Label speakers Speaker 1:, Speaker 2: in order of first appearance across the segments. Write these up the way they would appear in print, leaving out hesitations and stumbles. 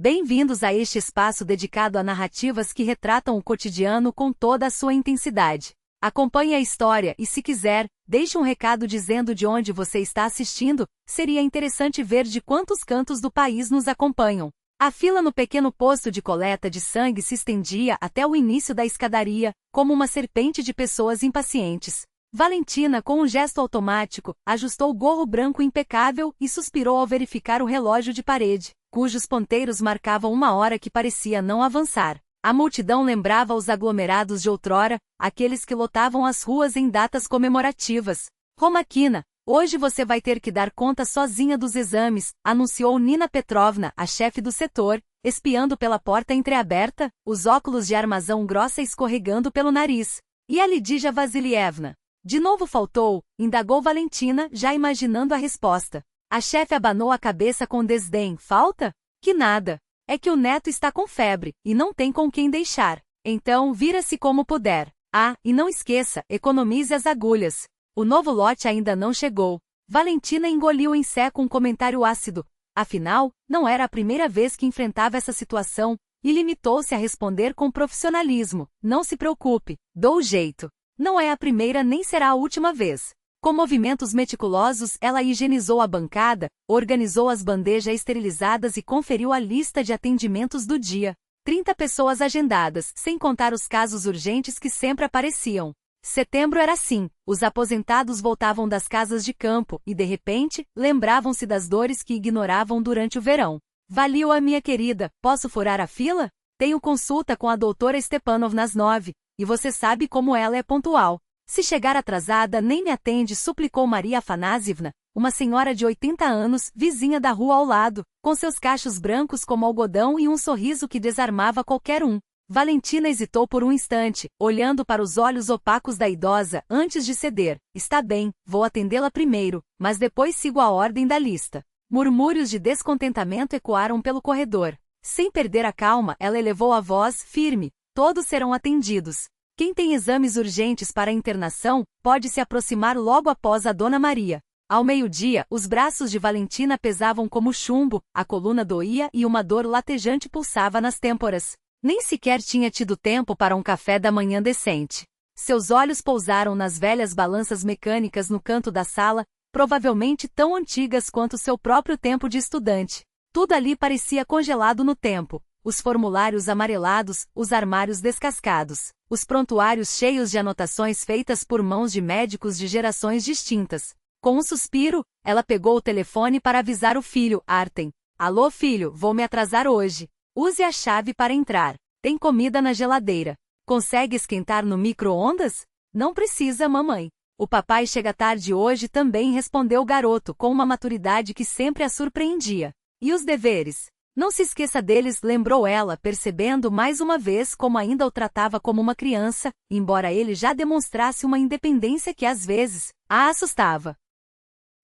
Speaker 1: Bem-vindos a este espaço dedicado a narrativas que retratam o cotidiano com toda a sua intensidade. Acompanhe a história e, se quiser, deixe um recado dizendo de onde você está assistindo, seria interessante ver de quantos cantos do país nos acompanham. A fila no pequeno posto de coleta de sangue se estendia até o início da escadaria, como uma serpente de pessoas impacientes. Valentina, com um gesto automático, ajustou o gorro branco impecável e suspirou ao verificar o relógio de parede, cujos ponteiros marcavam uma hora que parecia não avançar. A multidão lembrava os aglomerados de outrora, aqueles que lotavam as ruas em datas comemorativas. Romaquina, hoje você vai ter que dar conta sozinha dos exames, anunciou Nina Petrovna, a chefe do setor, espiando pela porta entreaberta, os óculos de armação grossa escorregando pelo nariz. E a Lidija Vasilievna? De novo faltou, indagou Valentina, já imaginando a resposta. A chefe abanou a cabeça com desdém. Falta? Que nada. É que o neto está com febre, e não tem com quem deixar. Então, vira-se como puder. Ah, e não esqueça, economize as agulhas. O novo lote ainda não chegou. Valentina engoliu em seco um comentário ácido. Afinal, não era a primeira vez que enfrentava essa situação, e limitou-se a responder com profissionalismo. Não se preocupe, dou jeito. Não é a primeira nem será a última vez. Com movimentos meticulosos, ela higienizou a bancada, organizou as bandejas esterilizadas e conferiu a lista de atendimentos do dia. 30 pessoas agendadas, sem contar os casos urgentes que sempre apareciam. Setembro era assim, os aposentados voltavam das casas de campo e, de repente, lembravam-se das dores que ignoravam durante o verão. Valeu, a minha querida, posso furar a fila? Tenho consulta com a doutora Stepanovna às 9, e você sabe como ela é pontual. Se chegar atrasada, nem me atende, suplicou Maria Afanasievna, uma senhora de 80 anos, vizinha da rua ao lado, com seus cachos brancos como algodão e um sorriso que desarmava qualquer um. Valentina hesitou por um instante, olhando para os olhos opacos da idosa, antes de ceder. Está bem, vou atendê-la primeiro, mas depois sigo a ordem da lista. Murmúrios de descontentamento ecoaram pelo corredor. Sem perder a calma, ela elevou a voz, firme. Todos serão atendidos. Quem tem exames urgentes para internação, pode se aproximar logo após a Dona Maria. Ao meio-dia, os braços de Valentina pesavam como chumbo, a coluna doía e uma dor latejante pulsava nas têmporas. Nem sequer tinha tido tempo para um café da manhã decente. Seus olhos pousaram nas velhas balanças mecânicas no canto da sala, provavelmente tão antigas quanto seu próprio tempo de estudante. Tudo ali parecia congelado no tempo. Os formulários amarelados, os armários descascados, os prontuários cheios de anotações feitas por mãos de médicos de gerações distintas. Com um suspiro, ela pegou o telefone para avisar o filho, Artem. Alô, filho, vou me atrasar hoje. Use a chave para entrar. Tem comida na geladeira. Consegue esquentar no micro-ondas? Não precisa, mamãe. O papai chega tarde hoje também, respondeu o garoto com uma maturidade que sempre a surpreendia. E os deveres? Não se esqueça deles, lembrou ela, percebendo mais uma vez como ainda o tratava como uma criança, embora ele já demonstrasse uma independência que às vezes a assustava.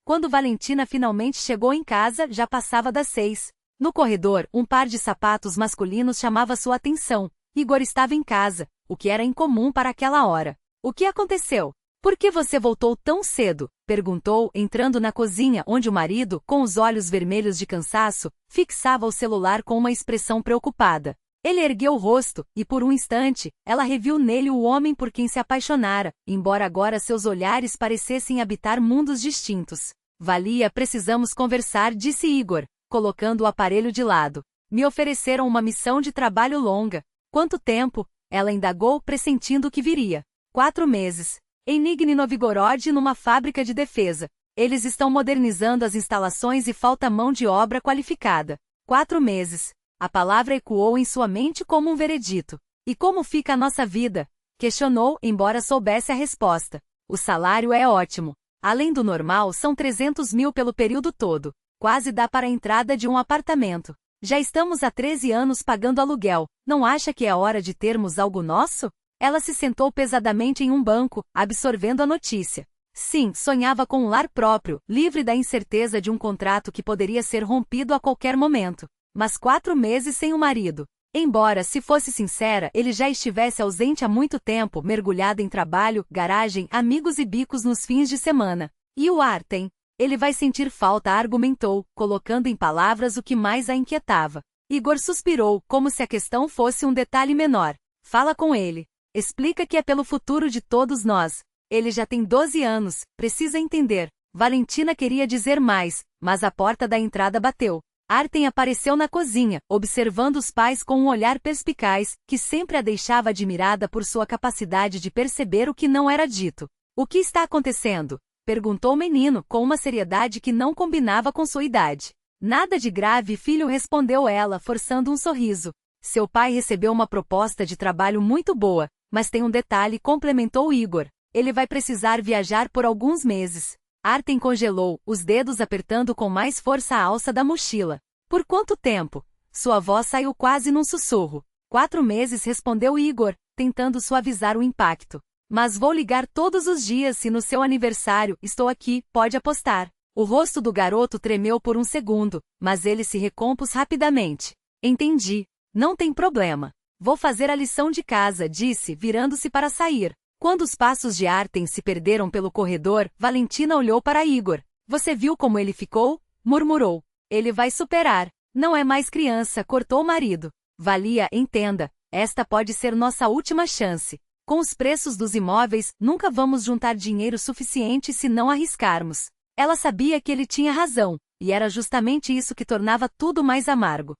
Speaker 1: Quando Valentina finalmente chegou em casa, já passava das 6. No corredor, um par de sapatos masculinos chamava sua atenção. Igor estava em casa, o que era incomum para aquela hora. O que aconteceu? Por que você voltou tão cedo? Perguntou, entrando na cozinha onde o marido, com os olhos vermelhos de cansaço, fixava o celular com uma expressão preocupada. Ele ergueu o rosto, e por um instante, ela reviu nele o homem por quem se apaixonara, embora agora seus olhares parecessem habitar mundos distintos. Valia, precisamos conversar, disse Igor, colocando o aparelho de lado. Me ofereceram uma missão de trabalho longa. Quanto tempo? Ela indagou, pressentindo o que viria. 4 meses. Em Nigni Novgorod, numa fábrica de defesa. Eles estão modernizando as instalações e falta mão de obra qualificada. 4 meses. A palavra ecoou em sua mente como um veredito. E como fica a nossa vida? Questionou, embora soubesse a resposta. O salário é ótimo. Além do normal, são 300 mil pelo período todo. Quase dá para a entrada de um apartamento. Já estamos há 13 anos pagando aluguel. Não acha que é hora de termos algo nosso? Ela se sentou pesadamente em um banco, absorvendo a notícia. Sim, sonhava com um lar próprio, livre da incerteza de um contrato que poderia ser rompido a qualquer momento. Mas 4 meses sem o marido. Embora, se fosse sincera, ele já estivesse ausente há muito tempo, mergulhado em trabalho, garagem, amigos e bicos nos fins de semana. E o Artem? Ele vai sentir falta, argumentou, colocando em palavras o que mais a inquietava. Igor suspirou, como se a questão fosse um detalhe menor. Fala com ele. Explica que é pelo futuro de todos nós. Ele já tem 12 anos, precisa entender. Valentina queria dizer mais, mas a porta da entrada bateu. Artem apareceu na cozinha, observando os pais com um olhar perspicaz, que sempre a deixava admirada por sua capacidade de perceber o que não era dito. O que está acontecendo? Perguntou o menino, com uma seriedade que não combinava com sua idade. Nada de grave, filho, respondeu ela, forçando um sorriso. Seu pai recebeu uma proposta de trabalho muito boa, mas tem um detalhe, complementou Igor. Ele vai precisar viajar por alguns meses. Artem congelou, os dedos apertando com mais força a alça da mochila. Por quanto tempo? Sua voz saiu quase num sussurro. 4 meses, respondeu Igor, tentando suavizar o impacto. Mas vou ligar todos os dias e no seu aniversário, estou aqui, pode apostar. O rosto do garoto tremeu por um segundo, mas ele se recompôs rapidamente. Entendi. Não tem problema. Vou fazer a lição de casa, disse, virando-se para sair. Quando os passos de Artem se perderam pelo corredor, Valentina olhou para Igor. Você viu como ele ficou? Murmurou. Ele vai superar. Não é mais criança, cortou o marido. Valia, entenda. Esta pode ser nossa última chance. Com os preços dos imóveis, nunca vamos juntar dinheiro suficiente se não arriscarmos. Ela sabia que ele tinha razão, e era justamente isso que tornava tudo mais amargo.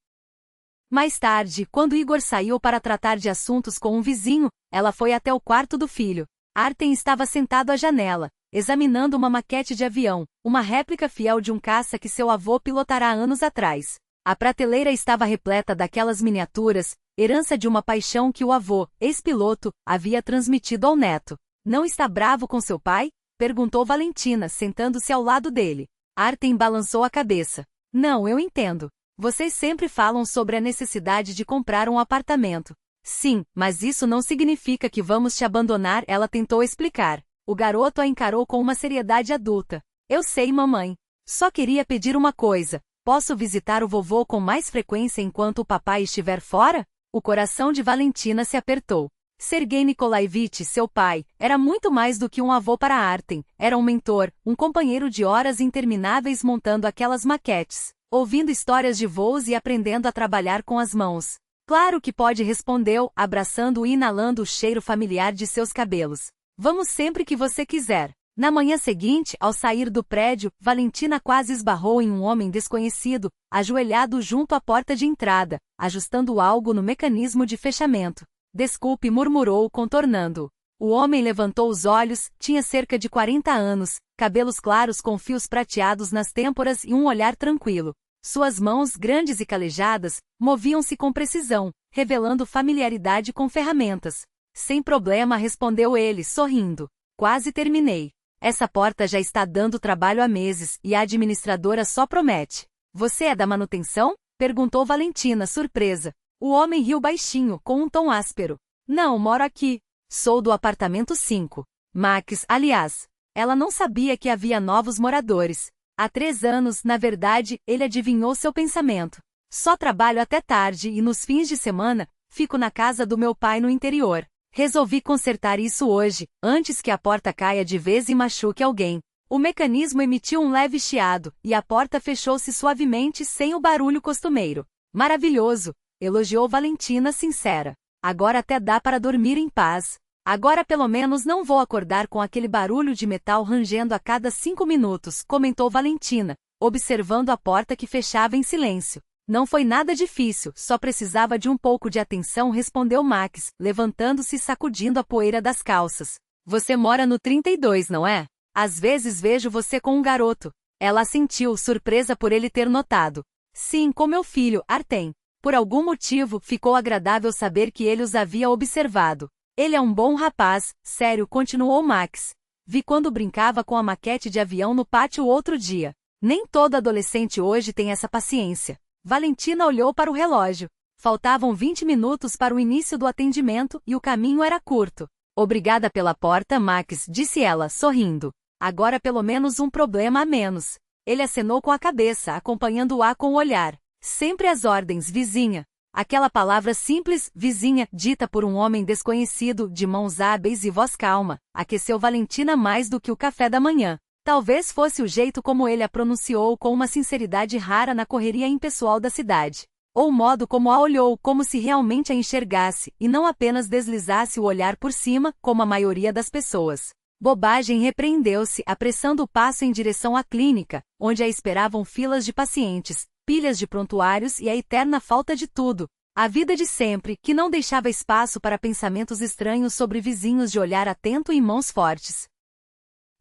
Speaker 1: Mais tarde, quando Igor saiu para tratar de assuntos com um vizinho, ela foi até o quarto do filho. Artem estava sentado à janela, examinando uma maquete de avião, uma réplica fiel de um caça que seu avô pilotara anos atrás. A prateleira estava repleta daquelas miniaturas, herança de uma paixão que o avô, ex-piloto, havia transmitido ao neto. Não está bravo com seu pai? Perguntou Valentina, sentando-se ao lado dele. Artem balançou a cabeça. Não, eu entendo. Vocês sempre falam sobre a necessidade de comprar um apartamento. Sim, mas isso não significa que vamos te abandonar, ela tentou explicar. O garoto a encarou com uma seriedade adulta. Eu sei, mamãe. Só queria pedir uma coisa. Posso visitar o vovô com mais frequência enquanto o papai estiver fora? O coração de Valentina se apertou. Sergei Nikolaevich, seu pai, era muito mais do que um avô para Artem. Era um mentor, um companheiro de horas intermináveis montando aquelas maquetes, ouvindo histórias de voos e aprendendo a trabalhar com as mãos. Claro que pode, respondeu, abraçando e inalando o cheiro familiar de seus cabelos. Vamos sempre que você quiser. Na manhã seguinte, ao sair do prédio, Valentina quase esbarrou em um homem desconhecido, ajoelhado junto à porta de entrada, ajustando algo no mecanismo de fechamento. Desculpe, murmurou, contornando. O homem levantou os olhos, tinha cerca de 40 anos, cabelos claros com fios prateados nas têmporas e um olhar tranquilo. Suas mãos, grandes e calejadas, moviam-se com precisão, revelando familiaridade com ferramentas. Sem problema, respondeu ele, sorrindo. Quase terminei. Essa porta já está dando trabalho há meses, e a administradora só promete. Você é da manutenção? Perguntou Valentina, surpresa. O homem riu baixinho, com um tom áspero. Não, moro aqui. Sou do apartamento 5. Max, aliás. Ela não sabia que havia novos moradores. Há 3 anos, na verdade, ele adivinhou seu pensamento. Só trabalho até tarde e nos fins de semana, fico na casa do meu pai no interior. Resolvi consertar isso hoje, antes que a porta caia de vez e machuque alguém. O mecanismo emitiu um leve chiado, e a porta fechou-se suavemente sem o barulho costumeiro. Maravilhoso! Elogiou Valentina sincera. Agora até dá para dormir em paz. Agora pelo menos não vou acordar com aquele barulho de metal rangendo a cada 5 minutos, comentou Valentina, observando a porta que fechava em silêncio. Não foi nada difícil, só precisava de um pouco de atenção, respondeu Max, levantando-se e sacudindo a poeira das calças. Você mora no 32, não é? Às vezes vejo você com um garoto. Ela assentiu, surpresa por ele ter notado. Sim, com meu filho, Artem. Por algum motivo, ficou agradável saber que ele os havia observado. Ele é um bom rapaz, sério, continuou Max. Vi quando brincava com a maquete de avião no pátio outro dia. Nem todo adolescente hoje tem essa paciência. Valentina olhou para o relógio. Faltavam 20 minutos para o início do atendimento e o caminho era curto. Obrigada pela porta, Max, disse ela, sorrindo. Agora pelo menos um problema a menos. Ele acenou com a cabeça, acompanhando-a com o olhar. Sempre às ordens, vizinha. Aquela palavra simples, vizinha, dita por um homem desconhecido, de mãos hábeis e voz calma, aqueceu Valentina mais do que o café da manhã. Talvez fosse o jeito como ele a pronunciou com uma sinceridade rara na correria impessoal da cidade. ou o modo como a olhou, como se realmente a enxergasse, e não apenas deslizasse o olhar por cima, como a maioria das pessoas. Bobagem, repreendeu-se, apressando o passo em direção à clínica, onde a esperavam filas de pacientes, pilhas de prontuários e a eterna falta de tudo. A vida de sempre, que não deixava espaço para pensamentos estranhos sobre vizinhos de olhar atento e mãos fortes.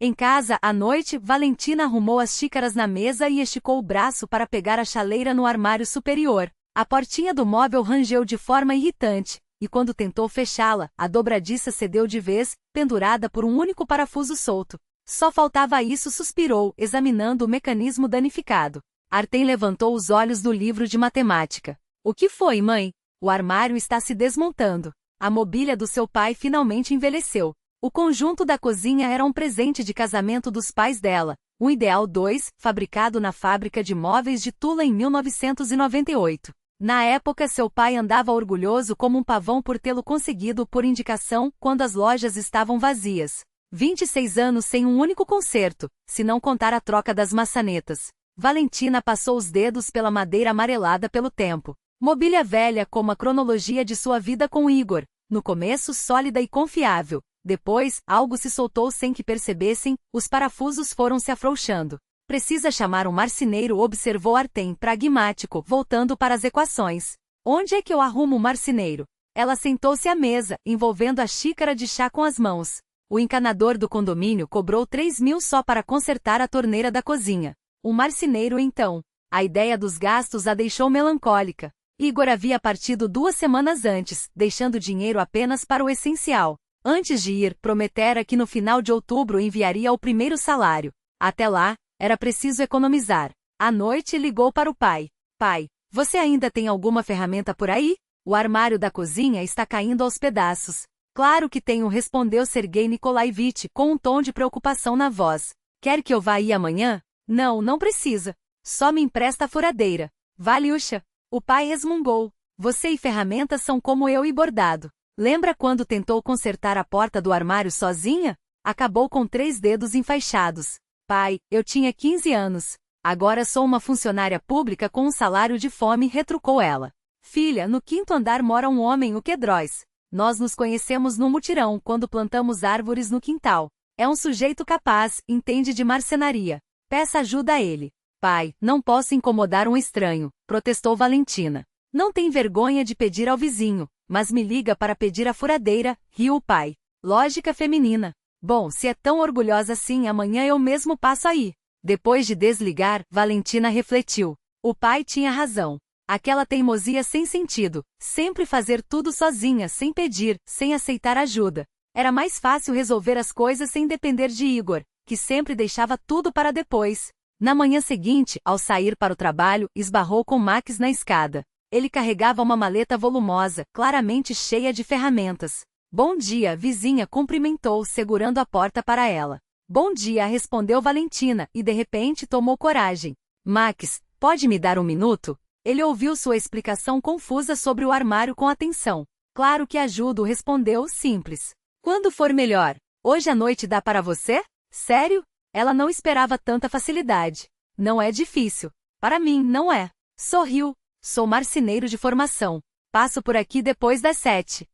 Speaker 1: Em casa, à noite, Valentina arrumou as xícaras na mesa e esticou o braço para pegar a chaleira no armário superior. A portinha do móvel rangeu de forma irritante, e quando tentou fechá-la, a dobradiça cedeu de vez, pendurada por um único parafuso solto. Só faltava isso, suspirou, examinando o mecanismo danificado. Artem levantou os olhos do livro de matemática. O que foi, mãe? O armário está se desmontando. A mobília do seu pai finalmente envelheceu. O conjunto da cozinha era um presente de casamento dos pais dela, um Ideal 2, fabricado na fábrica de móveis de Tula em 1998. Na época, seu pai andava orgulhoso como um pavão por tê-lo conseguido por indicação, quando as lojas estavam vazias. 26 anos sem um único conserto, se não contar a troca das maçanetas. Valentina passou os dedos pela madeira amarelada pelo tempo. Mobília velha como a cronologia de sua vida com Igor. No começo, sólida e confiável. Depois, algo se soltou sem que percebessem, os parafusos foram se afrouxando. Precisa chamar um marceneiro, observou Artem, pragmático, voltando para as equações. Onde é que eu arrumo um marceneiro? Ela sentou-se à mesa, envolvendo a xícara de chá com as mãos. O encanador do condomínio cobrou 3.000 só para consertar a torneira da cozinha. Um marceneiro então. A ideia dos gastos a deixou melancólica. Igor havia partido 2 semanas antes, deixando dinheiro apenas para o essencial. Antes de ir, prometera que no final de outubro enviaria o primeiro salário. Até lá, era preciso economizar. À noite ligou para o pai. Pai, você ainda tem alguma ferramenta por aí? O armário da cozinha está caindo aos pedaços. Claro que tenho, respondeu Sergei Nikolaevich, com um tom de preocupação na voz. Quer que eu vá aí amanhã? Não, não precisa. Só me empresta a furadeira. Valiusha. O pai resmungou. Você e ferramentas são como eu e bordado. Lembra quando tentou consertar a porta do armário sozinha? Acabou com 3 dedos enfaixados. Pai, eu tinha 15 anos. Agora sou uma funcionária pública com um salário de fome, retrucou ela. Filha, no 5º andar mora um homem, o Kedróis. Nós nos conhecemos no mutirão, quando plantamos árvores no quintal. É um sujeito capaz, entende de marcenaria. Peça ajuda a ele. Pai, não posso incomodar um estranho, protestou Valentina. Não tem vergonha de pedir ao vizinho, mas me liga para pedir a furadeira, riu o pai. Lógica feminina. Bom, se é tão orgulhosa assim, amanhã eu mesmo passo aí. Depois de desligar, Valentina refletiu. O pai tinha razão. Aquela teimosia sem sentido, sempre fazer tudo sozinha, sem pedir, sem aceitar ajuda. Era mais fácil resolver as coisas sem depender de Igor, que sempre deixava tudo para depois. Na manhã seguinte, ao sair para o trabalho, esbarrou com Max na escada. Ele carregava uma maleta volumosa, claramente cheia de ferramentas. Bom dia, vizinha, cumprimentou, segurando a porta para ela. Bom dia, respondeu Valentina, e de repente tomou coragem. Max, pode me dar um minuto? Ele ouviu sua explicação confusa sobre o armário com atenção. Claro que ajudo, respondeu, simples. Quando for melhor? Hoje à noite dá para você? Sério? Ela não esperava tanta facilidade. Não é difícil. Para mim, não é. Sorriu. Sou marceneiro de formação. Passo por aqui depois das 7.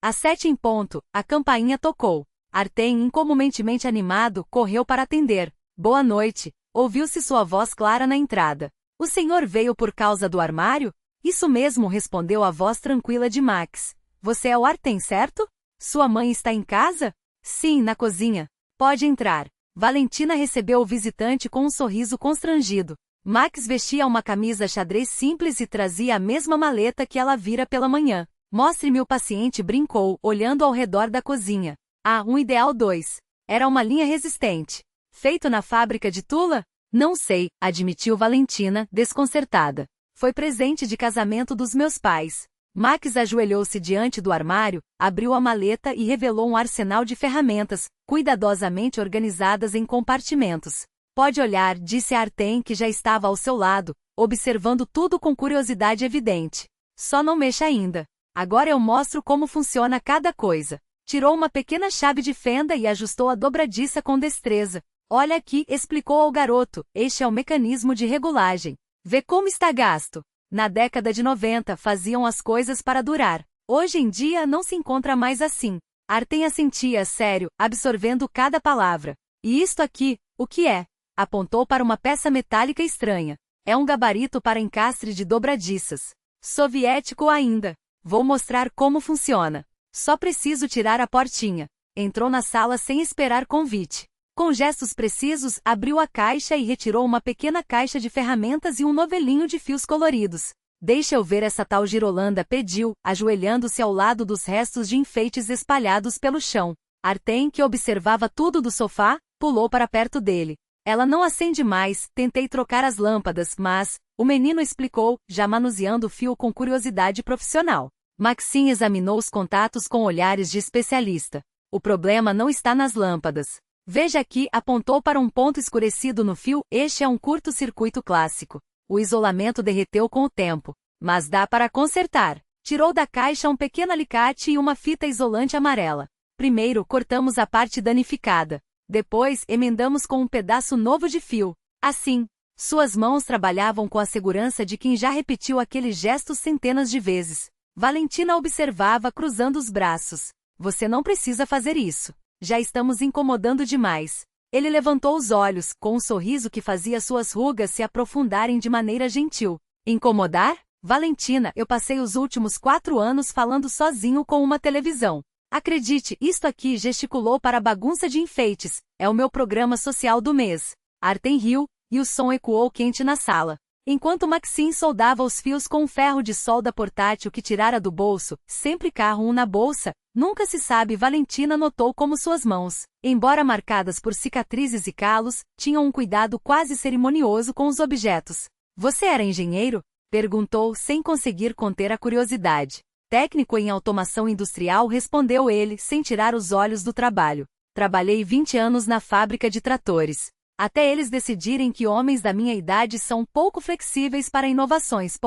Speaker 1: Às 7 em ponto, a campainha tocou. Artem, incomumente animado, correu para atender. Boa noite. Ouviu-se sua voz clara na entrada. O senhor veio por causa do armário? Isso mesmo, respondeu a voz tranquila de Max. Você é o Artem, certo? Sua mãe está em casa? Sim, na cozinha. Pode entrar. Valentina recebeu o visitante com um sorriso constrangido. Max vestia uma camisa xadrez simples e trazia a mesma maleta que ela vira pela manhã. Mostre-me o paciente, brincou, olhando ao redor da cozinha. Ah, um Ideal 2. Era uma linha resistente. Feito na fábrica de Tula? Não sei, admitiu Valentina, desconcertada. Foi presente de casamento dos meus pais. Max ajoelhou-se diante do armário, abriu a maleta e revelou um arsenal de ferramentas, cuidadosamente organizadas em compartimentos. Pode olhar, disse a Artem, que já estava ao seu lado, observando tudo com curiosidade evidente. Só não mexa ainda. Agora eu mostro como funciona cada coisa. Tirou uma pequena chave de fenda e ajustou a dobradiça com destreza. Olha aqui, explicou ao garoto, este é o mecanismo de regulagem. Vê como está gasto. Na década de 90 faziam as coisas para durar. Hoje em dia não se encontra mais assim. Artem assentia sério, absorvendo cada palavra. E isto aqui, o que é? Apontou para uma peça metálica estranha. É um gabarito para encastre de dobradiças. Soviético ainda. Vou mostrar como funciona. Só preciso tirar a portinha. Entrou na sala sem esperar convite. Com gestos precisos, abriu a caixa e retirou uma pequena caixa de ferramentas e um novelinho de fios coloridos. Deixa eu ver essa tal girolanda, pediu, ajoelhando-se ao lado dos restos de enfeites espalhados pelo chão. Artem, que observava tudo do sofá, pulou para perto dele. Ela não acende mais, tentei trocar as lâmpadas, mas... O menino explicou, já manuseando o fio com curiosidade profissional. Maxim examinou os contatos com olhares de especialista. O problema não está nas lâmpadas. Veja aqui, apontou para um ponto escurecido no fio, este é um curto-circuito clássico. O isolamento derreteu com o tempo, mas dá para consertar. Tirou da caixa um pequeno alicate e uma fita isolante amarela. Primeiro cortamos a parte danificada. Depois emendamos com um pedaço novo de fio. Assim, suas mãos trabalhavam com a segurança de quem já repetiu aquele gesto centenas de vezes. Valentina observava cruzando os braços. Você não precisa fazer isso. Já estamos incomodando demais. Ele levantou os olhos, com um sorriso que fazia suas rugas se aprofundarem de maneira gentil. Incomodar? Valentina, eu passei os últimos 4 anos falando sozinho com uma televisão. Acredite, isto aqui gesticulou para a bagunça de enfeites. É o meu programa social do mês. Artem riu, e o som ecoou quente na sala. Enquanto Maxim soldava os fios com um ferro de solda portátil que tirara do bolso, sempre carro um na bolsa, nunca se sabe. Valentina notou como suas mãos, embora marcadas por cicatrizes e calos, tinham um cuidado quase cerimonioso com os objetos. Você era engenheiro? Perguntou sem conseguir conter a curiosidade. Técnico em automação industrial, respondeu ele, sem tirar os olhos do trabalho. Trabalhei 20 anos na fábrica de tratores. Até eles decidirem que homens da minha idade são pouco flexíveis para inovações.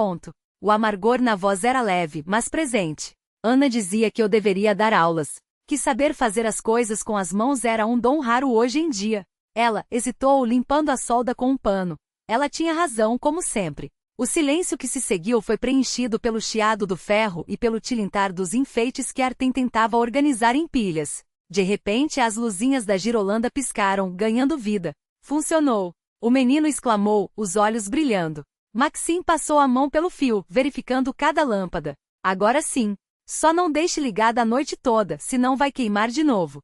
Speaker 1: O amargor na voz era leve, mas presente. Ana dizia que eu deveria dar aulas. Que saber fazer as coisas com as mãos era um dom raro hoje em dia. Ela hesitou, limpando a solda com um pano. Ela tinha razão, como sempre. O silêncio que se seguiu foi preenchido pelo chiado do ferro e pelo tilintar dos enfeites que Artem tentava organizar em pilhas. De repente, as luzinhas da girolanda piscaram, ganhando vida. Funcionou! O menino exclamou, os olhos brilhando. Maxim passou a mão pelo fio, verificando cada lâmpada. Agora sim. Só não deixe ligada a noite toda, senão vai queimar de novo.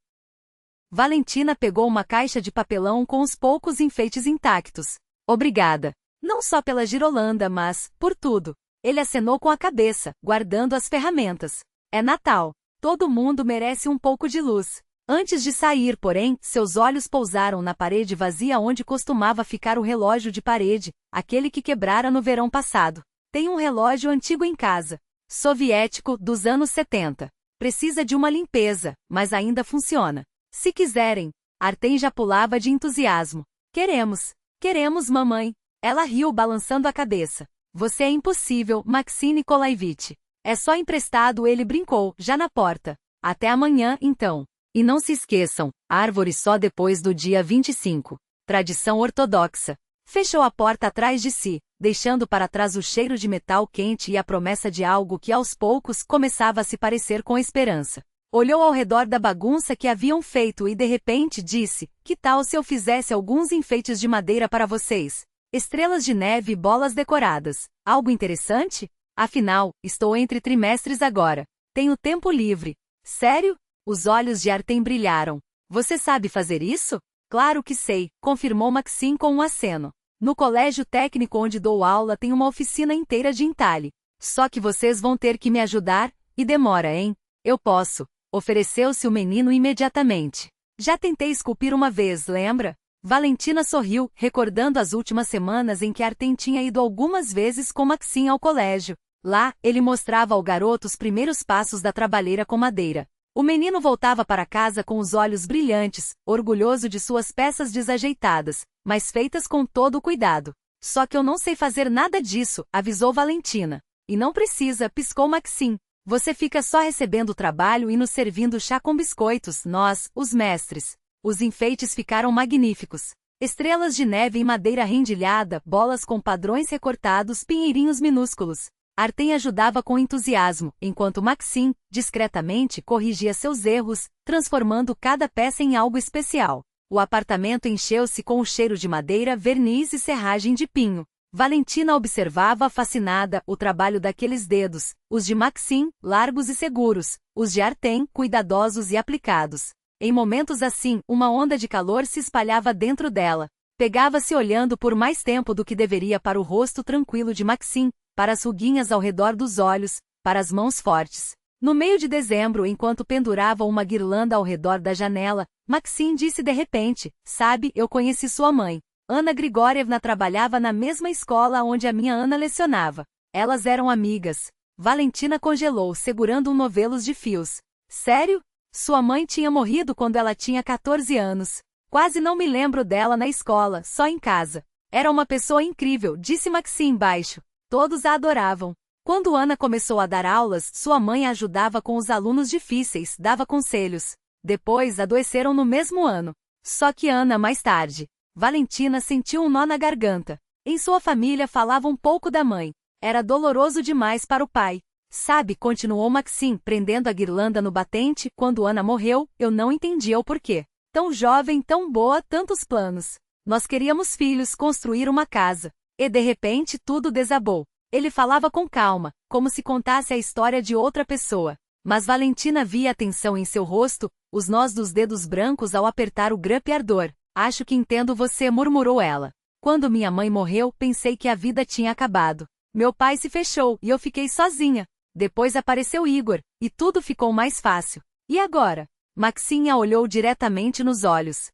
Speaker 1: Valentina pegou uma caixa de papelão com os poucos enfeites intactos. Obrigada. Não só pela girolanda, mas, por tudo. Ele acenou com a cabeça, guardando as ferramentas. É Natal. Todo mundo merece um pouco de luz. Antes de sair, porém, seus olhos pousaram na parede vazia onde costumava ficar o relógio de parede, aquele que quebrara no verão passado. Tem um relógio antigo em casa. Soviético, dos anos 70. Precisa de uma limpeza, mas ainda funciona. Se quiserem. Artem já pulava de entusiasmo. Queremos. Queremos, mamãe. Ela riu, balançando a cabeça. Você é impossível, Maxim Nikolaevich. É só emprestado, ele brincou, já na porta. Até amanhã, então. E não se esqueçam, árvore só depois do dia 25. Tradição ortodoxa. Fechou a porta atrás de si, deixando para trás o cheiro de metal quente e a promessa de algo que aos poucos começava a se parecer com esperança. Olhou ao redor da bagunça que haviam feito e de repente disse, que tal se eu fizesse alguns enfeites de madeira para vocês? Estrelas de neve e bolas decoradas. Algo interessante? Afinal, estou entre trimestres agora. Tenho tempo livre. Sério? Os olhos de Artem brilharam. Você sabe fazer isso? Claro que sei, confirmou Maxim com um aceno. No colégio técnico onde dou aula tem uma oficina inteira de entalhe. Só que vocês vão ter que me ajudar, e demora, hein? Eu posso. Ofereceu-se o menino imediatamente. Já tentei esculpir uma vez, lembra? Valentina sorriu, recordando as últimas semanas em que Artem tinha ido algumas vezes com Maxim ao colégio. Lá, ele mostrava ao garoto os primeiros passos da trabalheira com madeira. O menino voltava para casa com os olhos brilhantes, orgulhoso de suas peças desajeitadas, mas feitas com todo o cuidado. Só que eu não sei fazer nada disso, avisou Valentina. E não precisa, piscou Maxim. Você fica só recebendo o trabalho e nos servindo chá com biscoitos, nós, os mestres. Os enfeites ficaram magníficos. Estrelas de neve em madeira rendilhada, bolas com padrões recortados, pinheirinhos minúsculos. Artem ajudava com entusiasmo, enquanto Maxim, discretamente, corrigia seus erros, transformando cada peça em algo especial. O apartamento encheu-se com o cheiro de madeira, verniz e serragem de pinho. Valentina observava, fascinada, o trabalho daqueles dedos, os de Maxim, largos e seguros, os de Artem, cuidadosos e aplicados. Em momentos assim, uma onda de calor se espalhava dentro dela. Pegava-se olhando por mais tempo do que deveria para o rosto tranquilo de Maxim, para as ruguinhas ao redor dos olhos, para as mãos fortes. No meio de dezembro, enquanto pendurava uma guirlanda ao redor da janela, Maxim disse de repente: "Sabe, eu conheci sua mãe. Ana Grigorievna trabalhava na mesma escola onde a minha Ana lecionava. Elas eram amigas." Valentina congelou, segurando um novelo de fios. "Sério? Sua mãe tinha morrido quando ela tinha 14 anos. Quase não me lembro dela na escola, só em casa. Era uma pessoa incrível", disse Maxim baixo. Todos a adoravam. Quando Ana começou a dar aulas, sua mãe a ajudava com os alunos difíceis, dava conselhos. Depois adoeceram no mesmo ano. Só que Ana mais tarde. Valentina sentiu um nó na garganta. Em sua família falavam pouco da mãe. Era doloroso demais para o pai. "Sabe", continuou Maxim, prendendo a guirlanda no batente, "quando Ana morreu, eu não entendia o porquê. Tão jovem, tão boa, tantos planos. Nós queríamos filhos, construir uma casa. E de repente tudo desabou." Ele falava com calma, como se contasse a história de outra pessoa. Mas Valentina via a tensão em seu rosto, os nós dos dedos brancos ao apertar o grip ardor. "Acho que entendo você", murmurou ela. "Quando minha mãe morreu, pensei que a vida tinha acabado. Meu pai se fechou e eu fiquei sozinha. Depois apareceu Igor, e tudo ficou mais fácil. E agora?" Maxim a olhou diretamente nos olhos.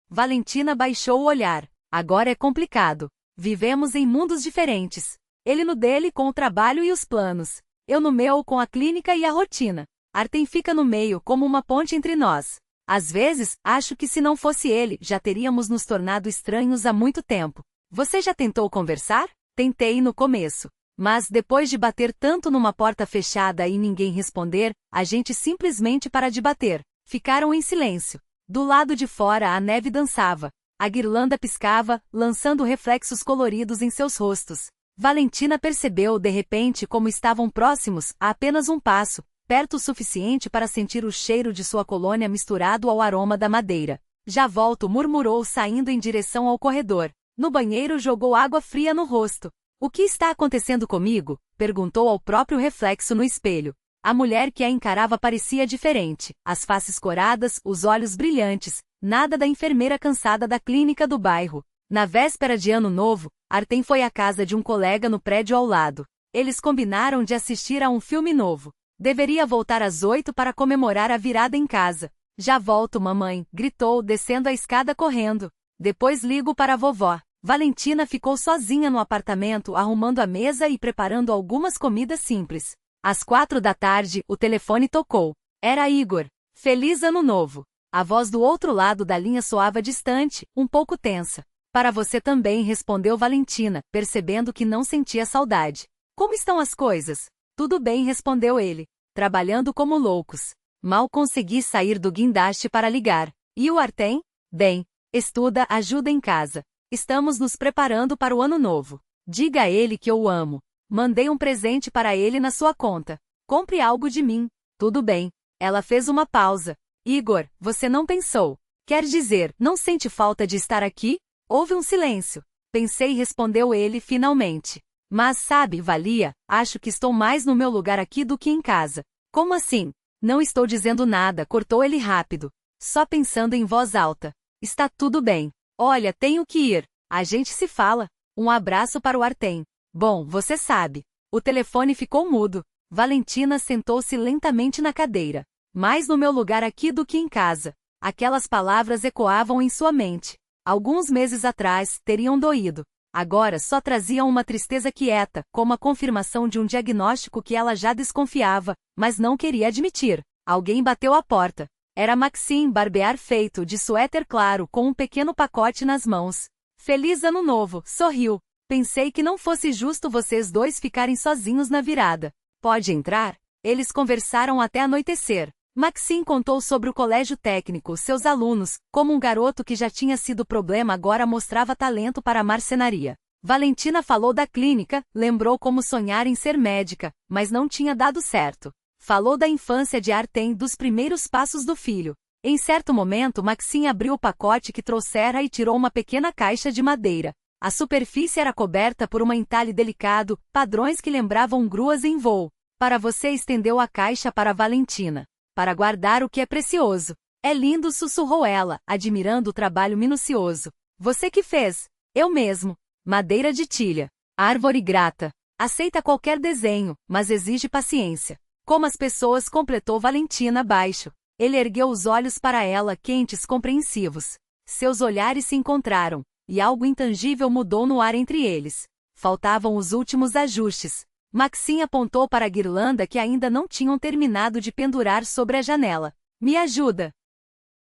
Speaker 1: Valentina baixou o olhar. "Agora é complicado. Vivemos em mundos diferentes. Ele no dele com o trabalho e os planos. Eu no meu com a clínica e a rotina. Artem fica no meio como uma ponte entre nós. Às vezes, acho que se não fosse ele, já teríamos nos tornado estranhos há muito tempo. Você já tentou conversar?" "Tentei no começo. Mas depois de bater tanto numa porta fechada e ninguém responder, a gente simplesmente para de bater." Ficaram em silêncio. Do lado de fora a neve dançava. A guirlanda piscava, lançando reflexos coloridos em seus rostos. Valentina percebeu de repente como estavam próximos, a apenas um passo, perto o suficiente para sentir o cheiro de sua colônia misturado ao aroma da madeira. "Já volto", murmurou saindo em direção ao corredor. No banheiro jogou água fria no rosto. "O que está acontecendo comigo?" perguntou ao próprio reflexo no espelho. A mulher que a encarava parecia diferente, as faces coradas, os olhos brilhantes, nada da enfermeira cansada da clínica do bairro. Na véspera de Ano Novo, Artem foi à casa de um colega no prédio ao lado. Eles combinaram de assistir a um filme novo. Deveria voltar às 8 para comemorar a virada em casa. "Já volto, mamãe", gritou, descendo a escada correndo. "Depois ligo para a vovó." Valentina ficou sozinha no apartamento arrumando a mesa e preparando algumas comidas simples. Às 4 da tarde, o telefone tocou. Era Igor. "Feliz Ano Novo." A voz do outro lado da linha soava distante, um pouco tensa. "Para você também", respondeu Valentina, percebendo que não sentia saudade. "Como estão as coisas?" "Tudo bem", respondeu ele. "Trabalhando como loucos. Mal consegui sair do guindaste para ligar." "E o Artem?" "Bem. Estuda, ajuda em casa. Estamos nos preparando para o Ano Novo. Diga a ele que eu o amo. Mandei um presente para ele na sua conta. Compre algo de mim." "Tudo bem." Ela fez uma pausa. "Igor, você não pensou. Quer dizer, não sente falta de estar aqui?" Houve um silêncio. "Pensei", respondeu ele finalmente. "Mas sabe, Valia, acho que estou mais no meu lugar aqui do que em casa." "Como assim?" "Não estou dizendo nada", cortou ele rápido. "Só pensando em voz alta." "Está tudo bem. Olha, tenho que ir. A gente se fala." Um abraço para o Artem. "Bom, você sabe." O telefone ficou mudo. Valentina sentou-se lentamente na cadeira. "Mais no meu lugar aqui do que em casa." Aquelas palavras ecoavam em sua mente. Alguns meses atrás, teriam doído. Agora só traziam uma tristeza quieta, como a confirmação de um diagnóstico que ela já desconfiava, mas não queria admitir. Alguém bateu à porta. Era Maxim, barbear feito, de suéter claro, com um pequeno pacote nas mãos. "Feliz Ano Novo", sorriu. "Pensei que não fosse justo vocês dois ficarem sozinhos na virada. Pode entrar?" Eles conversaram até anoitecer. Maxim contou sobre o colégio técnico, seus alunos, como um garoto que já tinha sido problema agora mostrava talento para a marcenaria. Valentina falou da clínica, lembrou como sonhar em ser médica, mas não tinha dado certo. Falou da infância de Artem, dos primeiros passos do filho. Em certo momento Maxim abriu o pacote que trouxera e tirou uma pequena caixa de madeira. A superfície era coberta por um entalhe delicado, padrões que lembravam gruas em voo. Para você, estendeu a caixa para Valentina. Para guardar o que é precioso. É lindo, sussurrou ela, admirando o trabalho minucioso. Você que fez? Eu mesmo. Madeira de tilha. Árvore grata. Aceita qualquer desenho, mas exige paciência. Como as pessoas, completou Valentina abaixo. Ele ergueu os olhos para ela, quentes, compreensivos. Seus olhares se encontraram, e algo intangível mudou no ar entre eles. Faltavam os últimos ajustes. Maxim apontou para a guirlanda que ainda não tinham terminado de pendurar sobre a janela. Me ajuda!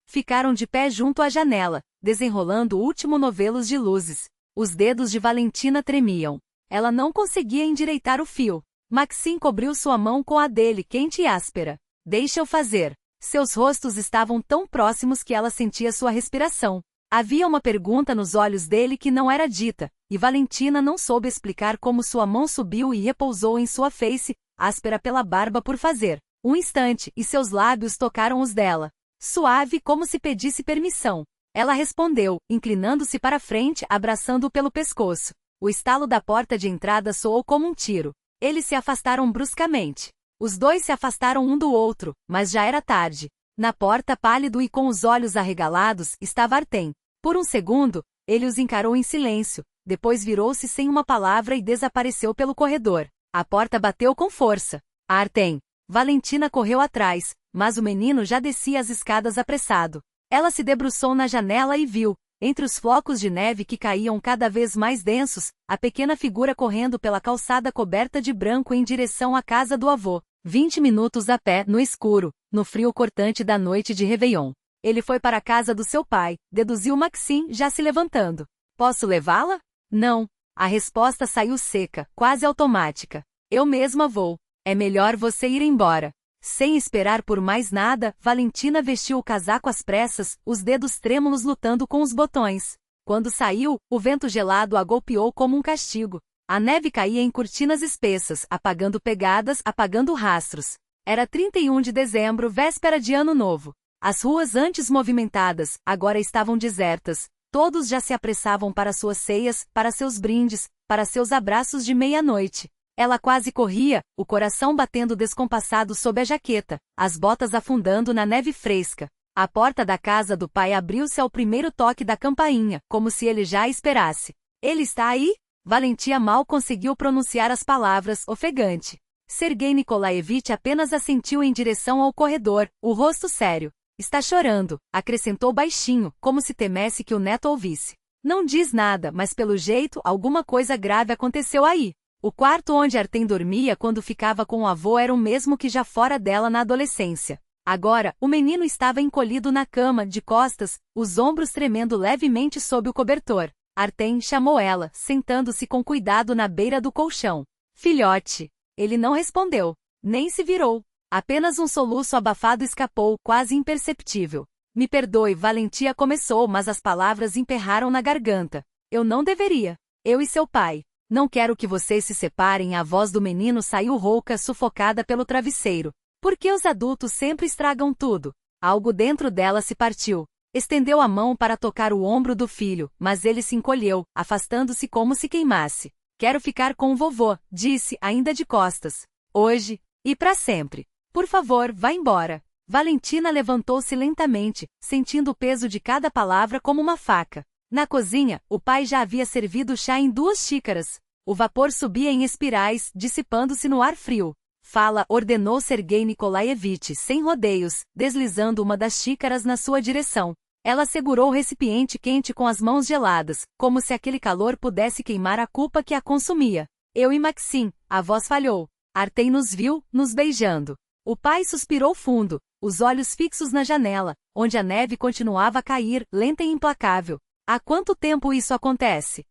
Speaker 1: Ficaram de pé junto à janela, desenrolando o último novelos de luzes. Os dedos de Valentina tremiam. Ela não conseguia endireitar o fio. Maxim cobriu sua mão com a dele, quente e áspera. Deixa eu fazer. Seus rostos estavam tão próximos que ela sentia sua respiração. Havia uma pergunta nos olhos dele que não era dita, e Valentina não soube explicar como sua mão subiu e repousou em sua face, áspera pela barba por fazer. Um instante, e seus lábios tocaram os dela. Suave, como se pedisse permissão. Ela respondeu, inclinando-se para frente, abraçando-o pelo pescoço. O estalo da porta de entrada soou como um tiro. Eles se afastaram bruscamente. Os dois se afastaram um do outro, mas já era tarde. Na porta, pálido e com os olhos arregalados, estava Artem. Por um segundo, ele os encarou em silêncio, depois virou-se sem uma palavra e desapareceu pelo corredor. A porta bateu com força. Artem. Valentina correu atrás, mas o menino já descia as escadas apressado. Ela se debruçou na janela e viu, entre os flocos de neve que caíam cada vez mais densos, a pequena figura correndo pela calçada coberta de branco em direção à casa do avô. 20 minutos a pé, no escuro, no frio cortante da noite de Réveillon. Ele foi para a casa do seu pai, deduziu Maxim, já se levantando. Posso levá-la? Não. A resposta saiu seca, quase automática. Eu mesma vou. É melhor você ir embora. Sem esperar por mais nada, Valentina vestiu o casaco às pressas, os dedos trêmulos lutando com os botões. Quando saiu, o vento gelado a golpeou como um castigo. A neve caía em cortinas espessas, apagando pegadas, apagando rastros. Era 31 de dezembro, véspera de Ano Novo. As ruas antes movimentadas, agora estavam desertas. Todos já se apressavam para suas ceias, para seus brindes, para seus abraços de meia-noite. Ela quase corria, o coração batendo descompassado sob a jaqueta, as botas afundando na neve fresca. A porta da casa do pai abriu-se ao primeiro toque da campainha, como se ele já a esperasse. Ele está aí? Valentina mal conseguiu pronunciar as palavras, ofegante. Sergei Nikolaevich apenas assentiu em direção ao corredor, o rosto sério. Está chorando, acrescentou baixinho, como se temesse que o neto ouvisse. Não diz nada, mas pelo jeito, alguma coisa grave aconteceu aí. O quarto onde Artem dormia quando ficava com o avô era o mesmo que já fora dela na adolescência. Agora, o menino estava encolhido na cama, de costas, os ombros tremendo levemente sob o cobertor. Artem chamou ela, sentando-se com cuidado na beira do colchão. Filhote. Ele não respondeu, nem se virou. Apenas um soluço abafado escapou, quase imperceptível. Me perdoe, Valentina começou, mas as palavras emperraram na garganta. Eu não deveria. Eu e seu pai. Não quero que vocês se separem. A voz do menino saiu rouca, sufocada pelo travesseiro. Por que os adultos sempre estragam tudo? Algo dentro dela se partiu. Estendeu a mão para tocar o ombro do filho, mas ele se encolheu, afastando-se como se queimasse. Quero ficar com o vovô, disse, ainda de costas. Hoje, e para sempre. Por favor, vá embora. Valentina levantou-se lentamente, sentindo o peso de cada palavra como uma faca. Na cozinha, o pai já havia servido chá em 2 xícaras. O vapor subia em espirais, dissipando-se no ar frio. Fala, ordenou Sergei Nikolaevich, sem rodeios, deslizando uma das xícaras na sua direção. Ela segurou o recipiente quente com as mãos geladas, como se aquele calor pudesse queimar a culpa que a consumia. Eu e Maxim, a voz falhou. Artem nos viu, nos beijando. O pai suspirou fundo, os olhos fixos na janela, onde a neve continuava a cair, lenta e implacável. Há quanto tempo isso acontece?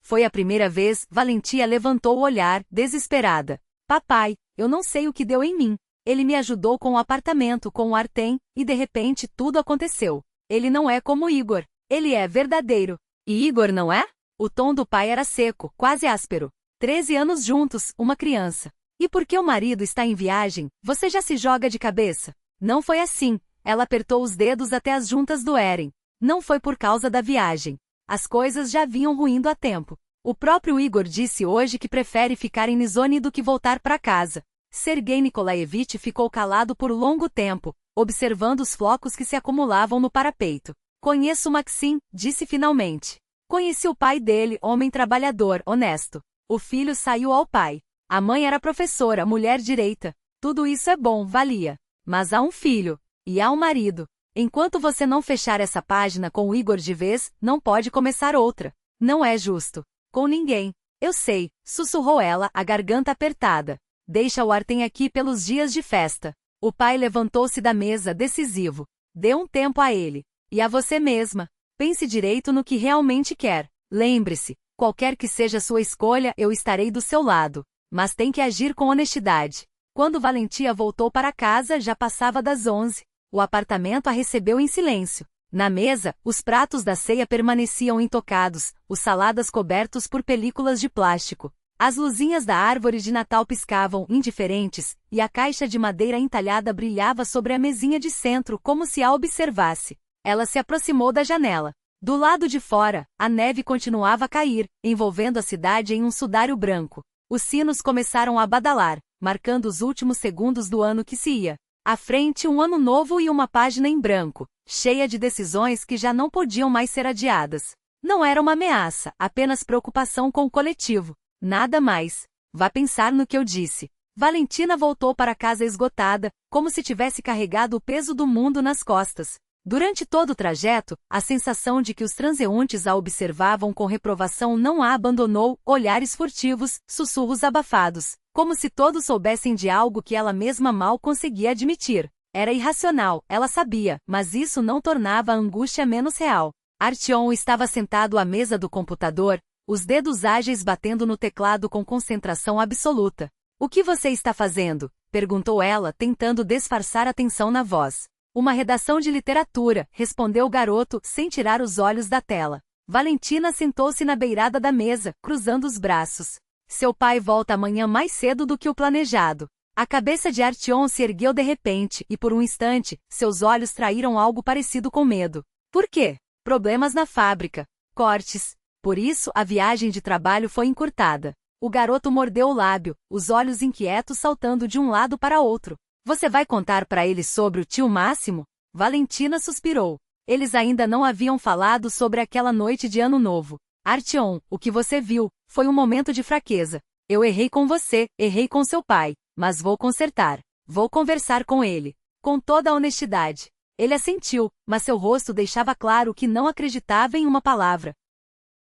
Speaker 1: Foi a primeira vez, Valentina levantou o olhar, desesperada. Papai, eu não sei o que deu em mim. Ele me ajudou com o apartamento, com o Artem, e de repente tudo aconteceu. Ele não é como Igor. Ele é verdadeiro. E Igor não é? O tom do pai era seco, quase áspero. 13 anos juntos, uma criança. E porque o marido está em viagem, você já se joga de cabeça? Não foi assim. Ela apertou os dedos até as juntas doerem. Não foi por causa da viagem. As coisas já vinham ruindo há tempo. O próprio Igor disse hoje que prefere ficar em Nizhny do que voltar para casa. Sergei Nikolaevich ficou calado por longo tempo, observando os flocos que se acumulavam no parapeito. Conheço Maxim, disse finalmente. Conheci o pai dele, homem trabalhador, honesto. O filho saiu ao pai. A mãe era professora, mulher direita. Tudo isso é bom, valia. Mas há um filho. E há um marido. Enquanto você não fechar essa página com o Igor de vez, não pode começar outra. Não é justo. Com ninguém. Eu sei, sussurrou ela, a garganta apertada. Deixa o Artem aqui pelos dias de festa. O pai levantou-se da mesa, decisivo. Dê um tempo a ele. E a você mesma. Pense direito no que realmente quer. Lembre-se, qualquer que seja a sua escolha, eu estarei do seu lado. Mas tem que agir com honestidade. Quando Valentia voltou para casa, já passava das 11. O apartamento a recebeu em silêncio. Na mesa, os pratos da ceia permaneciam intocados, os saladas cobertos por películas de plástico. As luzinhas da árvore de Natal piscavam, indiferentes, e a caixa de madeira entalhada brilhava sobre a mesinha de centro como se a observasse. Ela se aproximou da janela. Do lado de fora, a neve continuava a cair, envolvendo a cidade em um sudário branco. Os sinos começaram a badalar, marcando os últimos segundos do ano que se ia. À frente, um ano novo e uma página em branco, cheia de decisões que já não podiam mais ser adiadas. Não era uma ameaça, apenas preocupação com o coletivo. Nada mais. Vá pensar no que eu disse. Valentina voltou para casa esgotada, como se tivesse carregado o peso do mundo nas costas. Durante todo o trajeto, a sensação de que os transeuntes a observavam com reprovação não a abandonou, olhares furtivos, sussurros abafados, como se todos soubessem de algo que ela mesma mal conseguia admitir. Era irracional, ela sabia, mas isso não tornava a angústia menos real. Artyom estava sentado à mesa do computador, os dedos ágeis batendo no teclado com concentração absoluta. O que você está fazendo? Perguntou ela, tentando disfarçar a tensão na voz. Uma redação de literatura, respondeu o garoto, sem tirar os olhos da tela. Valentina sentou-se na beirada da mesa, cruzando os braços. Seu pai volta amanhã mais cedo do que o planejado. A cabeça de Artyom se ergueu de repente, e por um instante, seus olhos traíram algo parecido com medo. Por quê? Problemas na fábrica. Cortes. Por isso, a viagem de trabalho foi encurtada. O garoto mordeu o lábio, os olhos inquietos saltando de um lado para outro. Você vai contar para ele sobre o tio Máximo? Valentina suspirou. Eles ainda não haviam falado sobre aquela noite de Ano Novo. Artyom, o que você viu, foi um momento de fraqueza. Eu errei com você, errei com seu pai, mas vou consertar. Vou conversar com ele. Com toda a honestidade. Ele assentiu, mas seu rosto deixava claro que não acreditava em uma palavra.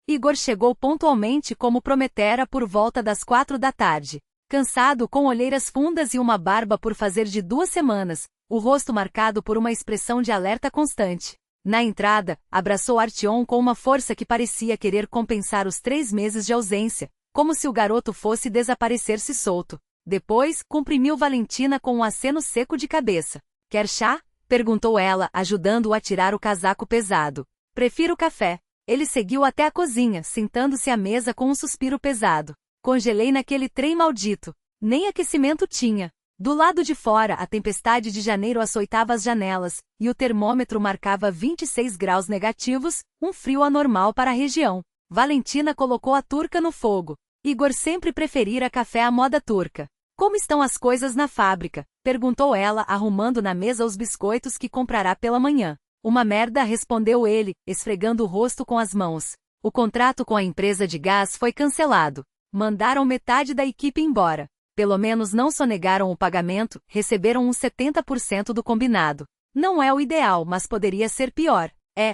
Speaker 1: Igor chegou pontualmente como prometera por volta das 4 da tarde. Cansado, com olheiras fundas e uma barba por fazer de 2 semanas, o rosto marcado por uma expressão de alerta constante. Na entrada, abraçou Artyom com uma força que parecia querer compensar os 3 meses de ausência, como se o garoto fosse desaparecer-se solto. Depois, comprimiu Valentina com um aceno seco de cabeça. Quer chá? Perguntou ela, ajudando-o a tirar o casaco pesado. Prefiro café. Ele seguiu até a cozinha, sentando-se à mesa com um suspiro pesado. Congelei naquele trem maldito. Nem aquecimento tinha. Do lado de fora, a tempestade de janeiro açoitava as janelas, e o termômetro marcava 26 graus negativos, um frio anormal para a região. Valentina colocou a turca no fogo. Igor sempre preferira café à moda turca. Como estão as coisas na fábrica? Perguntou ela, arrumando na mesa os biscoitos que comprará pela manhã. Uma merda, respondeu ele, esfregando o rosto com as mãos. O contrato com a empresa de gás foi cancelado. Mandaram metade da equipe embora. Pelo menos não sonegaram o pagamento, receberam uns 70% do combinado. Não é o ideal, mas poderia ser pior.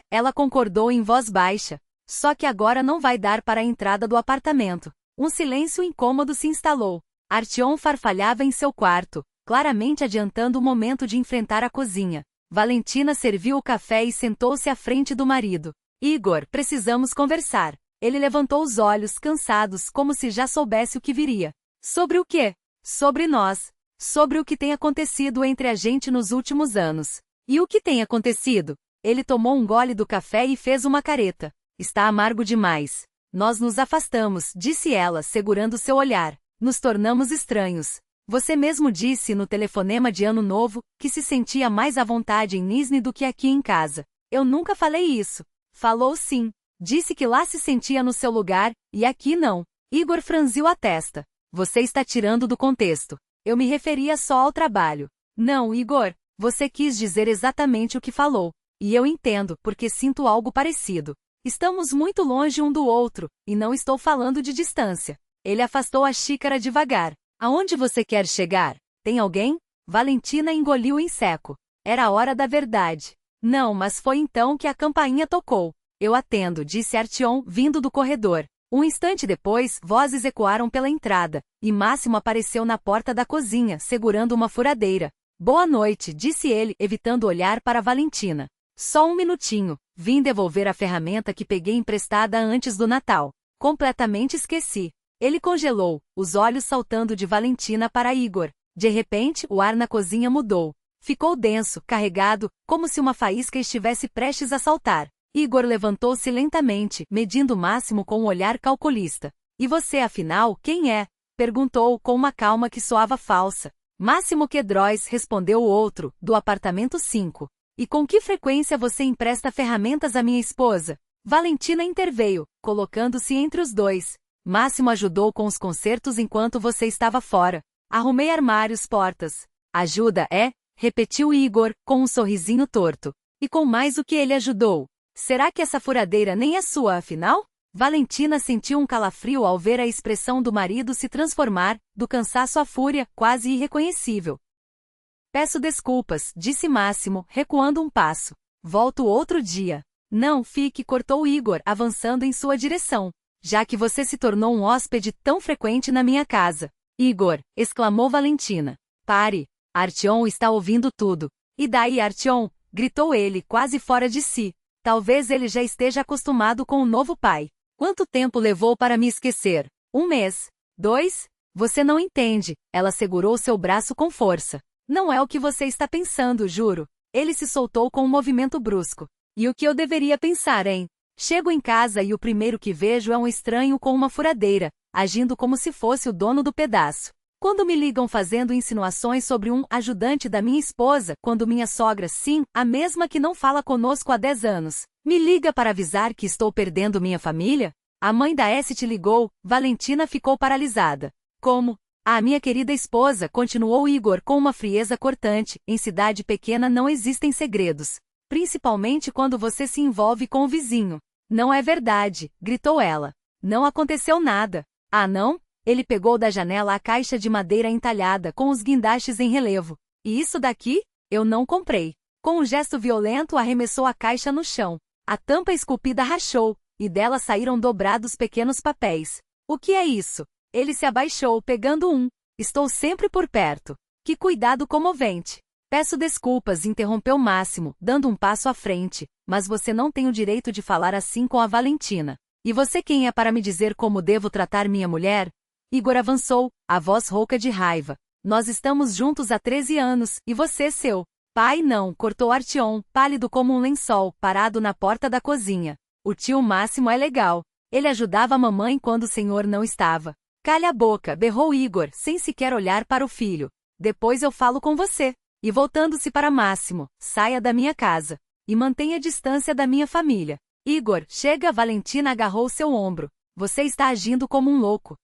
Speaker 1: Ela concordou em voz baixa. Só que agora não vai dar para a entrada do apartamento. Um silêncio incômodo se instalou. Artyom farfalhava em seu quarto, claramente adiantando o momento de enfrentar a cozinha. Valentina serviu o café e sentou-se à frente do marido. Igor, precisamos conversar. Ele levantou os olhos, cansados, como se já soubesse o que viria. Sobre o quê? Sobre nós. sobre o que tem acontecido entre a gente nos últimos anos. E o que tem acontecido? Ele tomou um gole do café e fez uma careta. Está amargo demais. Nós nos afastamos, disse ela, segurando seu olhar. Nos tornamos estranhos. Você mesmo disse no telefonema de Ano Novo que se sentia mais à vontade em Nizhny do que aqui em casa. Eu nunca falei isso. Falou sim. Disse que lá se sentia no seu lugar, e aqui não. Igor franziu a testa. Você está tirando do contexto. Eu me referia só ao trabalho. Não, Igor. Você quis dizer exatamente o que falou. E eu entendo, porque sinto algo parecido. Estamos muito longe um do outro, e não estou falando de distância. Ele afastou a xícara devagar. Aonde você quer chegar? Tem alguém? Valentina engoliu em seco. Era a hora da verdade. Não, mas foi então que a campainha tocou. Eu atendo, disse Artyom, vindo do corredor. Um instante depois, vozes ecoaram pela entrada, e Máximo apareceu na porta da cozinha, segurando uma furadeira. Boa noite, disse ele, evitando olhar para Valentina. Só um minutinho. Vim devolver a ferramenta que peguei emprestada antes do Natal. Completamente esqueci. Ele congelou, os olhos saltando de Valentina para Igor. De repente, o ar na cozinha mudou. Ficou denso, carregado, como se uma faísca estivesse prestes a saltar. Igor levantou-se lentamente, medindo Máximo com um olhar calculista. E você, afinal, quem é? Perguntou com uma calma que soava falsa. Máximo Quedróis, respondeu o outro, do apartamento 5. E com que frequência você empresta ferramentas à minha esposa? Valentina interveio, colocando-se entre os dois. Máximo ajudou com os consertos enquanto você estava fora. Arrumei armários, portas. Ajuda, é? Repetiu Igor, com um sorrisinho torto. E com mais o que ele ajudou? Será que essa furadeira nem é sua, afinal? Valentina sentiu um calafrio ao ver a expressão do marido se transformar, do cansaço à fúria, quase irreconhecível. Peço desculpas, disse Máximo, recuando um passo. Volto outro dia. Não fique, cortou Igor, avançando em sua direção. Já que você se tornou um hóspede tão frequente na minha casa. Igor, exclamou Valentina. Pare. Artyom está ouvindo tudo. E daí, Artyom? Gritou ele, quase fora de si. Talvez ele já esteja acostumado com o novo pai. Quanto tempo levou para me esquecer? 1 mês? 2? Você não entende. Ela segurou seu braço com força. Não é o que você está pensando, juro. Ele se soltou com um movimento brusco. E o que eu deveria pensar, hein? Chego em casa e o primeiro que vejo é um estranho com uma furadeira, agindo como se fosse o dono do pedaço. Quando me ligam fazendo insinuações sobre um ajudante da minha esposa, quando minha sogra, sim, a mesma que não fala conosco há 10 anos, me liga para avisar que estou perdendo minha família? A mãe da S te ligou, Valentina ficou paralisada. Como? Ah, minha querida esposa, continuou Igor com uma frieza cortante, em cidade pequena não existem segredos. Principalmente quando você se envolve com o vizinho. Não é verdade, gritou ela. Não aconteceu nada. Ah, não? Ele pegou da janela a caixa de madeira entalhada com os guindastes em relevo. E isso daqui? Eu não comprei. Com um gesto violento arremessou a caixa no chão. A tampa esculpida rachou, e dela saíram dobrados pequenos papéis. O que é isso? Ele se abaixou, pegando um. Estou sempre por perto. Que cuidado comovente. Peço desculpas, interrompeu Máximo, dando um passo à frente, mas você não tem o direito de falar assim com a Valentina. E você quem é para me dizer como devo tratar minha mulher? Igor avançou, a voz rouca de raiva. Nós estamos juntos há 13 anos, e você seu pai não, cortou Artyom, pálido como um lençol, parado na porta da cozinha. O tio Máximo é legal. Ele ajudava a mamãe quando o senhor não estava. Calha a boca, berrou Igor, sem sequer olhar para o filho. Depois eu falo com você. E voltando-se para Máximo, saia da minha casa. E mantenha distância da minha família. Igor, chega, Valentina agarrou seu ombro. Você está agindo como um louco.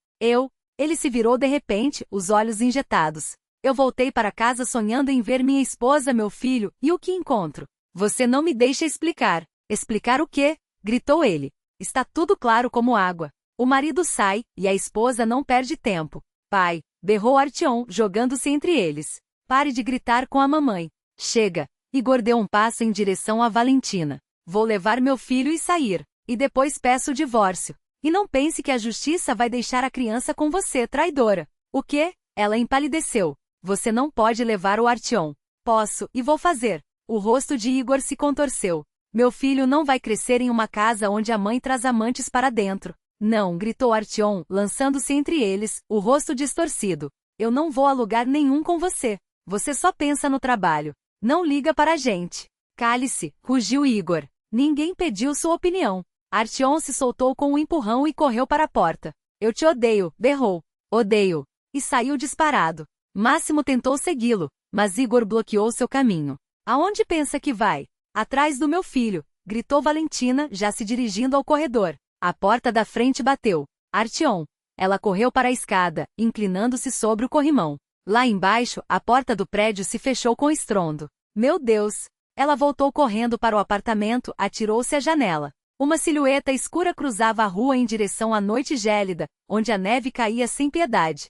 Speaker 1: Ele se virou de repente, os olhos injetados. Eu voltei para casa sonhando em ver minha esposa, meu filho, e o que encontro? Você não me deixa explicar. Explicar o quê? Gritou ele. Está tudo claro como água. O marido sai, e a esposa não perde tempo. Pai, berrou Artyom, jogando-se entre eles. Pare de gritar com a mamãe. Chega. Igor deu um passo em direção a Valentina. Vou levar meu filho e sair. E depois peço o divórcio. E não pense que a justiça vai deixar a criança com você, traidora. O quê? Ela empalideceu. Você não pode levar o Artyom. Posso, e vou fazer. O rosto de Igor se contorceu. Meu filho não vai crescer em uma casa onde a mãe traz amantes para dentro. Não, gritou Artyom, lançando-se entre eles, o rosto distorcido. Eu não vou a lugar nenhum com você. Você só pensa no trabalho. Não liga para a gente. Cale-se, rugiu Igor. Ninguém pediu sua opinião. Artyom se soltou com um empurrão e correu para a porta. Eu te odeio, berrou. Odeio. E saiu disparado. Máximo tentou segui-lo, mas Igor bloqueou seu caminho. Aonde pensa que vai? Atrás do meu filho, gritou Valentina, já se dirigindo ao corredor. A porta da frente bateu. Artyom. Ela correu para a escada, inclinando-se sobre o corrimão. Lá embaixo, a porta do prédio se fechou com estrondo. Meu Deus! Ela voltou correndo para o apartamento, atirou-se à janela. Uma silhueta escura cruzava a rua em direção à noite gélida, onde a neve caía sem piedade.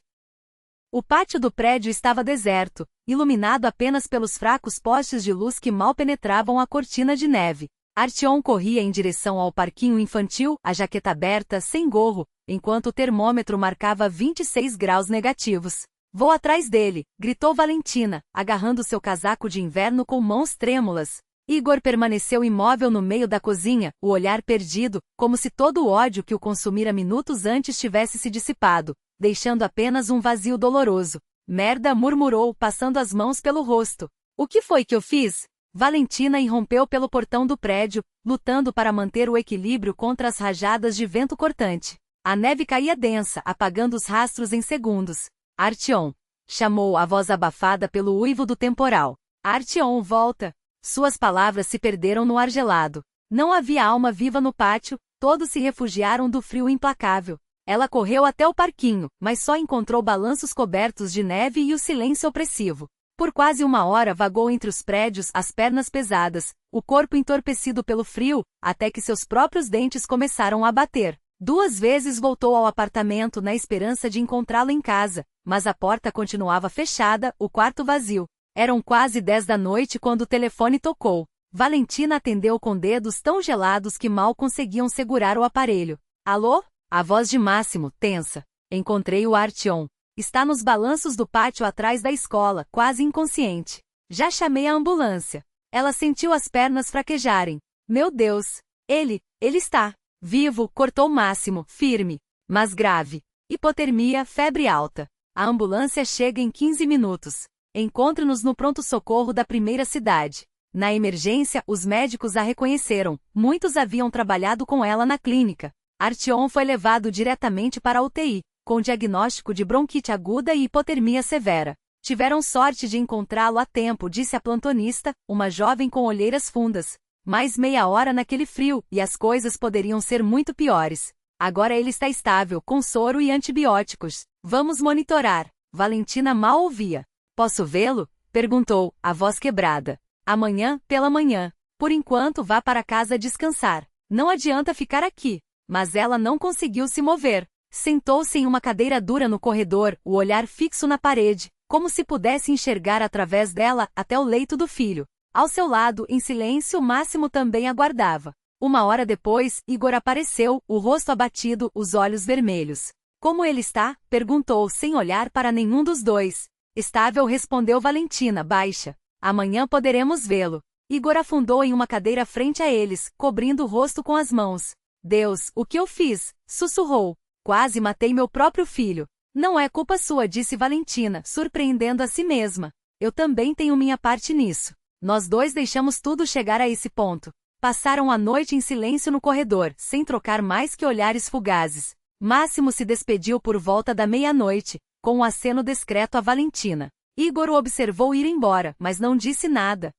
Speaker 1: O pátio do prédio estava deserto, iluminado apenas pelos fracos postes de luz que mal penetravam a cortina de neve. Artyom corria em direção ao parquinho infantil, a jaqueta aberta, sem gorro, enquanto o termômetro marcava 26 graus negativos. Vou atrás dele, gritou Valentina, agarrando seu casaco de inverno com mãos trêmulas. Igor permaneceu imóvel no meio da cozinha, o olhar perdido, como se todo o ódio que o consumira minutos antes tivesse se dissipado, deixando apenas um vazio doloroso. Merda, murmurou, passando as mãos pelo rosto. O que foi que eu fiz? Valentina irrompeu pelo portão do prédio, lutando para manter o equilíbrio contra as rajadas de vento cortante. A neve caía densa, apagando os rastros em segundos. Artyom! Chamou a voz abafada pelo uivo do temporal. Artyom, volta! Suas palavras se perderam no ar gelado. Não havia alma viva no pátio, todos se refugiaram do frio implacável. Ela correu até o parquinho, mas só encontrou balanços cobertos de neve e o silêncio opressivo. Por quase uma hora vagou entre os prédios, as pernas pesadas, o corpo entorpecido pelo frio, até que seus próprios dentes começaram a bater. 2 vezes voltou ao apartamento na esperança de encontrá-lo em casa, mas a porta continuava fechada, o quarto vazio. Eram quase 10 da noite quando o telefone tocou. Valentina atendeu com dedos tão gelados que mal conseguiam segurar o aparelho. Alô? A voz de Máximo, tensa. Encontrei o Artyom. Está nos balanços do pátio atrás da escola, quase inconsciente. Já chamei a ambulância. Ela sentiu as pernas fraquejarem. Meu Deus! Ele está vivo, cortou Máximo, firme, mas grave. Hipotermia, febre alta. A ambulância chega em 15 minutos. Encontre-nos no pronto-socorro da primeira cidade. Na emergência, os médicos a reconheceram. Muitos haviam trabalhado com ela na clínica. Artyom foi levado diretamente para a UTI, com diagnóstico de bronquite aguda e hipotermia severa. Tiveram sorte de encontrá-lo a tempo, disse a plantonista, uma jovem com olheiras fundas. Mais meia hora naquele frio, e as coisas poderiam ser muito piores. Agora ele está estável, com soro e antibióticos. Vamos monitorar. Valentina mal ouvia. Posso vê-lo? Perguntou, a voz quebrada. Amanhã, pela manhã. Por enquanto vá para casa descansar. Não adianta ficar aqui. Mas ela não conseguiu se mover. Sentou-se em uma cadeira dura no corredor, o olhar fixo na parede, como se pudesse enxergar através dela até o leito do filho. Ao seu lado, em silêncio, Máximo também aguardava. 1 hora depois, Igor apareceu, o rosto abatido, os olhos vermelhos. Como ele está? Perguntou, sem olhar para nenhum dos dois. Estável, respondeu Valentina, baixa. Amanhã poderemos vê-lo. Igor afundou em uma cadeira frente a eles, cobrindo o rosto com as mãos. Deus, o que eu fiz? Sussurrou. Quase matei meu próprio filho. Não é culpa sua, disse Valentina, surpreendendo a si mesma. Eu também tenho minha parte nisso. Nós dois deixamos tudo chegar a esse ponto. Passaram a noite em silêncio no corredor, sem trocar mais que olhares fugazes. Máximo se despediu por volta da meia-noite, com um aceno discreto a Valentina. Igor o observou ir embora, mas não disse nada.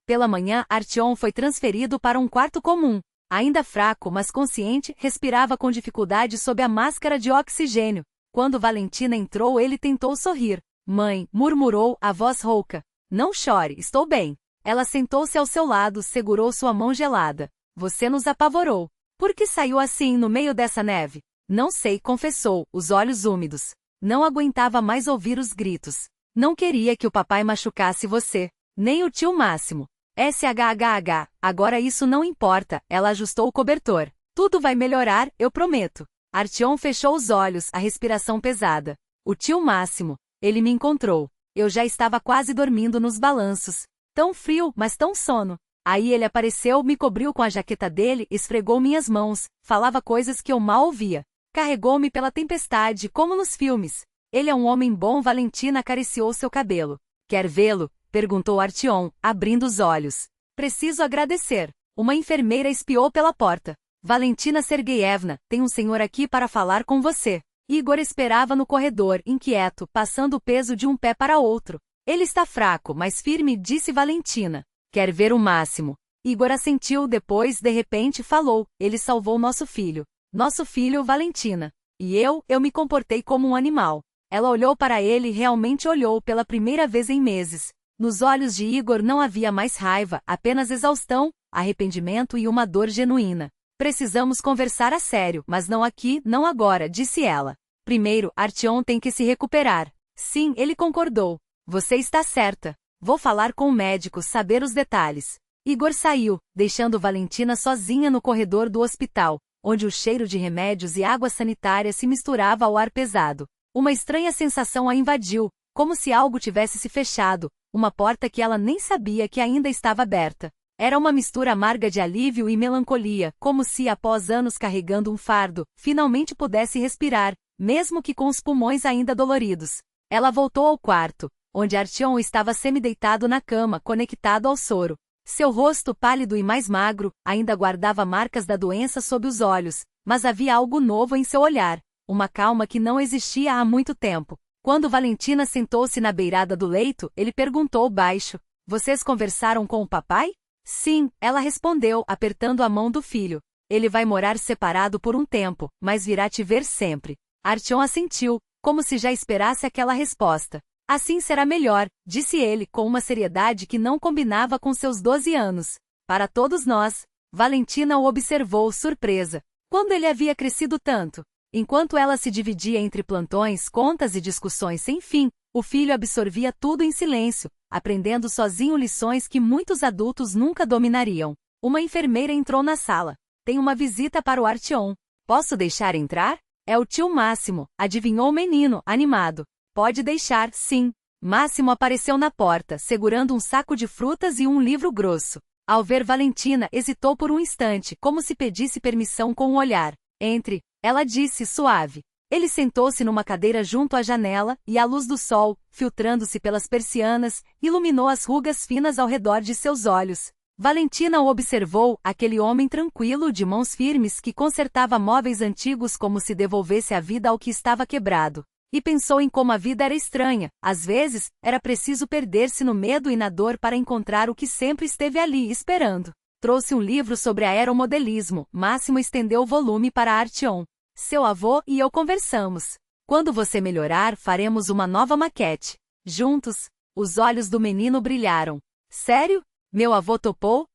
Speaker 1: Pela manhã, Artyom foi transferido para um quarto comum. Ainda fraco, mas consciente, respirava com dificuldade sob a máscara de oxigênio. Quando Valentina entrou, ele tentou sorrir. Mãe, murmurou, a voz rouca. Não chore, estou bem. Ela sentou-se ao seu lado, segurou sua mão gelada. Você nos apavorou. Por que saiu assim no meio dessa neve? Não sei, confessou, os olhos úmidos. Não aguentava mais ouvir os gritos. Não queria que o papai machucasse você. Nem o tio Máximo. SHHH, agora isso não importa, ela ajustou o cobertor. Tudo vai melhorar, eu prometo. Artyom fechou os olhos, a respiração pesada. O tio Máximo. Ele me encontrou. Eu já estava quase dormindo nos balanços. Tão frio, mas tão sono. Aí ele apareceu, me cobriu com a jaqueta dele, esfregou minhas mãos, falava coisas que eu mal ouvia. Carregou-me pela tempestade, como nos filmes. Ele é um homem bom. Valentina acariciou seu cabelo. Quer vê-lo? Perguntou Artyom, abrindo os olhos. Preciso agradecer. Uma enfermeira espiou pela porta. Valentina Sergeyevna, tem um senhor aqui para falar com você. Igor esperava no corredor, inquieto, passando o peso de um pé para outro. Ele está fraco, mas firme, disse Valentina. Quer ver o Máximo? Igor assentiu, depois, de repente, falou. Ele salvou nosso filho. Nosso filho, Valentina. E eu me comportei como um animal. Ela olhou para ele e realmente olhou pela primeira vez em meses. Nos olhos de Igor não havia mais raiva, apenas exaustão, arrependimento e uma dor genuína. Precisamos conversar a sério, mas não aqui, não agora, disse ela. Primeiro, Artyom tem que se recuperar. Sim, ele concordou. Você está certa. Vou falar com o médico, saber os detalhes. Igor saiu, deixando Valentina sozinha no corredor do hospital, onde o cheiro de remédios e água sanitária se misturava ao ar pesado. Uma estranha sensação a invadiu, como se algo tivesse se fechado, uma porta que ela nem sabia que ainda estava aberta. Era uma mistura amarga de alívio e melancolia, como se, após anos carregando um fardo, finalmente pudesse respirar, mesmo que com os pulmões ainda doloridos. Ela voltou ao quarto, onde Artyom estava semideitado na cama, conectado ao soro. Seu rosto pálido e mais magro, ainda guardava marcas da doença sob os olhos, mas havia algo novo em seu olhar, uma calma que não existia há muito tempo. Quando Valentina sentou-se na beirada do leito, ele perguntou baixo, vocês conversaram com o papai? Sim, ela respondeu, apertando a mão do filho. Ele vai morar separado por um tempo, mas virá te ver sempre. Artyom assentiu, como se já esperasse aquela resposta. Assim será melhor, disse ele com uma seriedade que não combinava com seus 12 anos. Para todos nós. Valentina o observou surpresa. Quando ele havia crescido tanto? Enquanto ela se dividia entre plantões, contas e discussões sem fim, o filho absorvia tudo em silêncio, aprendendo sozinho lições que muitos adultos nunca dominariam. Uma enfermeira entrou na sala. Tem uma visita para o Artyom. Posso deixar entrar? É o tio Máximo, adivinhou o menino, animado. Pode deixar, sim. Máximo apareceu na porta, segurando um saco de frutas e um livro grosso. Ao ver Valentina, hesitou por um instante, como se pedisse permissão com o olhar. Entre, ela disse suave. Ele sentou-se numa cadeira junto à janela, e a luz do sol, filtrando-se pelas persianas, iluminou as rugas finas ao redor de seus olhos. Valentina o observou, aquele homem tranquilo, de mãos firmes, que consertava móveis antigos como se devolvesse a vida ao que estava quebrado. E pensou em como a vida era estranha, às vezes, era preciso perder-se no medo e na dor para encontrar o que sempre esteve ali, esperando. Trouxe um livro sobre aeromodelismo, Máximo estendeu o volume para Artyom. Seu avô e eu conversamos. Quando você melhorar, faremos uma nova maquete. Juntos, os olhos do menino brilharam. Sério? Meu avô topou?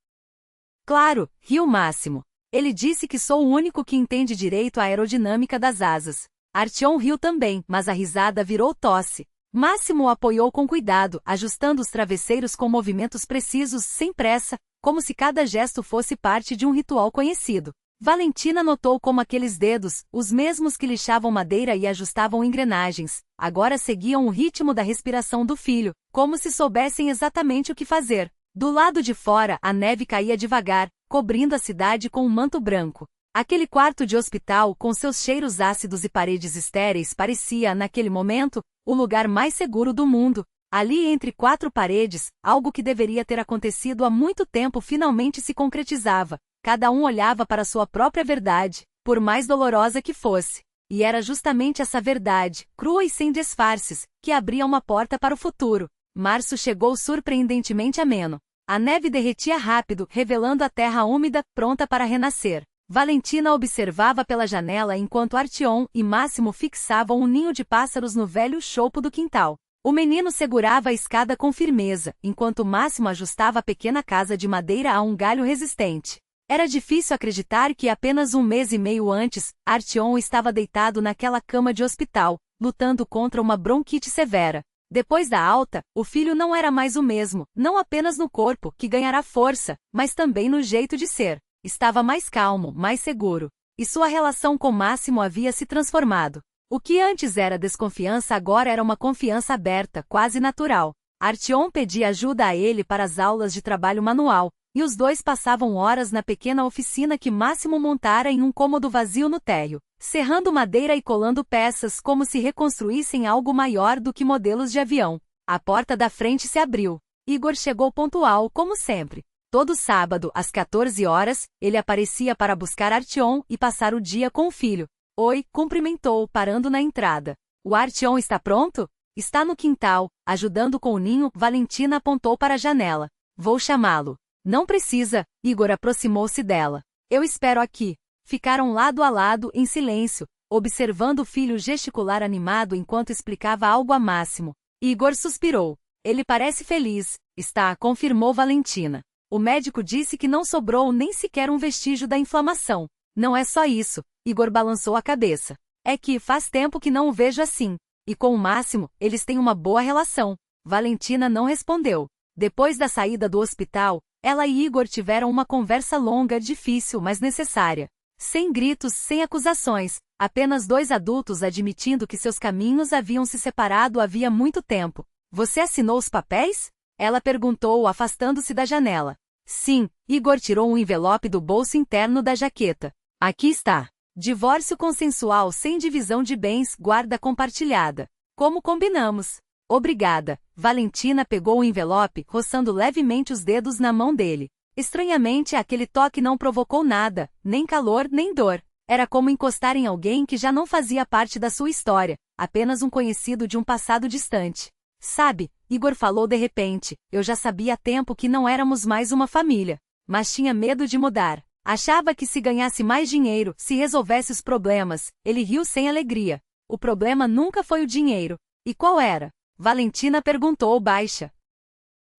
Speaker 1: Claro, riu Máximo. Ele disse que sou o único que entende direito a aerodinâmica das asas. Artyom riu também, mas a risada virou tosse. Máximo o apoiou com cuidado, ajustando os travesseiros com movimentos precisos, sem pressa, como se cada gesto fosse parte de um ritual conhecido. Valentina notou como aqueles dedos, os mesmos que lixavam madeira e ajustavam engrenagens, agora seguiam o ritmo da respiração do filho, como se soubessem exatamente o que fazer. Do lado de fora, a neve caía devagar, cobrindo a cidade com um manto branco. Aquele quarto de hospital, com seus cheiros ácidos e paredes estéreis, parecia, naquele momento, o lugar mais seguro do mundo. Ali entre quatro paredes, algo que deveria ter acontecido há muito tempo finalmente se concretizava. Cada um olhava para sua própria verdade, por mais dolorosa que fosse. E era justamente essa verdade, crua e sem disfarces, que abria uma porta para o futuro. Março chegou surpreendentemente ameno. A neve derretia rápido, revelando a terra úmida, pronta para renascer. Valentina observava pela janela enquanto Artyom e Máximo fixavam um ninho de pássaros no velho chopo do quintal. O menino segurava a escada com firmeza, enquanto Máximo ajustava a pequena casa de madeira a um galho resistente. Era difícil acreditar que apenas um mês e meio antes, Artyom estava deitado naquela cama de hospital, lutando contra uma bronquite severa. Depois da alta, o filho não era mais o mesmo, não apenas no corpo, que ganhará força, mas também no jeito de ser. Estava mais calmo, mais seguro. E sua relação com Máximo havia se transformado. O que antes era desconfiança agora era uma confiança aberta, quase natural. Artyom pedia ajuda a ele para as aulas de trabalho manual, e os dois passavam horas na pequena oficina que Máximo montara em um cômodo vazio no térreo, serrando madeira e colando peças como se reconstruíssem algo maior do que modelos de avião. A porta da frente se abriu. Igor chegou pontual, como sempre. Todo sábado, às 14 horas, ele aparecia para buscar Artyom e passar o dia com o filho. Oi, cumprimentou, parando na entrada. O Artyom está pronto? Está no quintal, ajudando com o ninho. Valentina apontou para a janela. Vou chamá-lo. Não precisa, Igor aproximou-se dela. Eu espero aqui. Ficaram lado a lado, em silêncio, observando o filho gesticular animado enquanto explicava algo a Máximo. Igor suspirou. Ele parece feliz, está, confirmou Valentina. O médico disse que não sobrou nem sequer um vestígio da inflamação. Não é só isso, Igor balançou a cabeça. É que faz tempo que não o vejo assim. E com o Máximo, eles têm uma boa relação. Valentina não respondeu. Depois da saída do hospital, ela e Igor tiveram uma conversa longa, difícil, mas necessária. Sem gritos, sem acusações, apenas dois adultos admitindo que seus caminhos haviam se separado havia muito tempo. Você assinou os papéis? Ela perguntou, afastando-se da janela. Sim, Igor tirou um envelope do bolso interno da jaqueta. Aqui está. Divórcio consensual sem divisão de bens, guarda compartilhada. Como combinamos. Obrigada. Valentina pegou o envelope, roçando levemente os dedos na mão dele. Estranhamente, aquele toque não provocou nada, nem calor, nem dor. Era como encostar em alguém que já não fazia parte da sua história, apenas um conhecido de um passado distante. Sabe, Igor falou de repente, eu já sabia há tempo que não éramos mais uma família. Mas tinha medo de mudar. Achava que se ganhasse mais dinheiro, se resolvesse os problemas, ele riu sem alegria. O problema nunca foi o dinheiro. E qual era? Valentina perguntou baixa.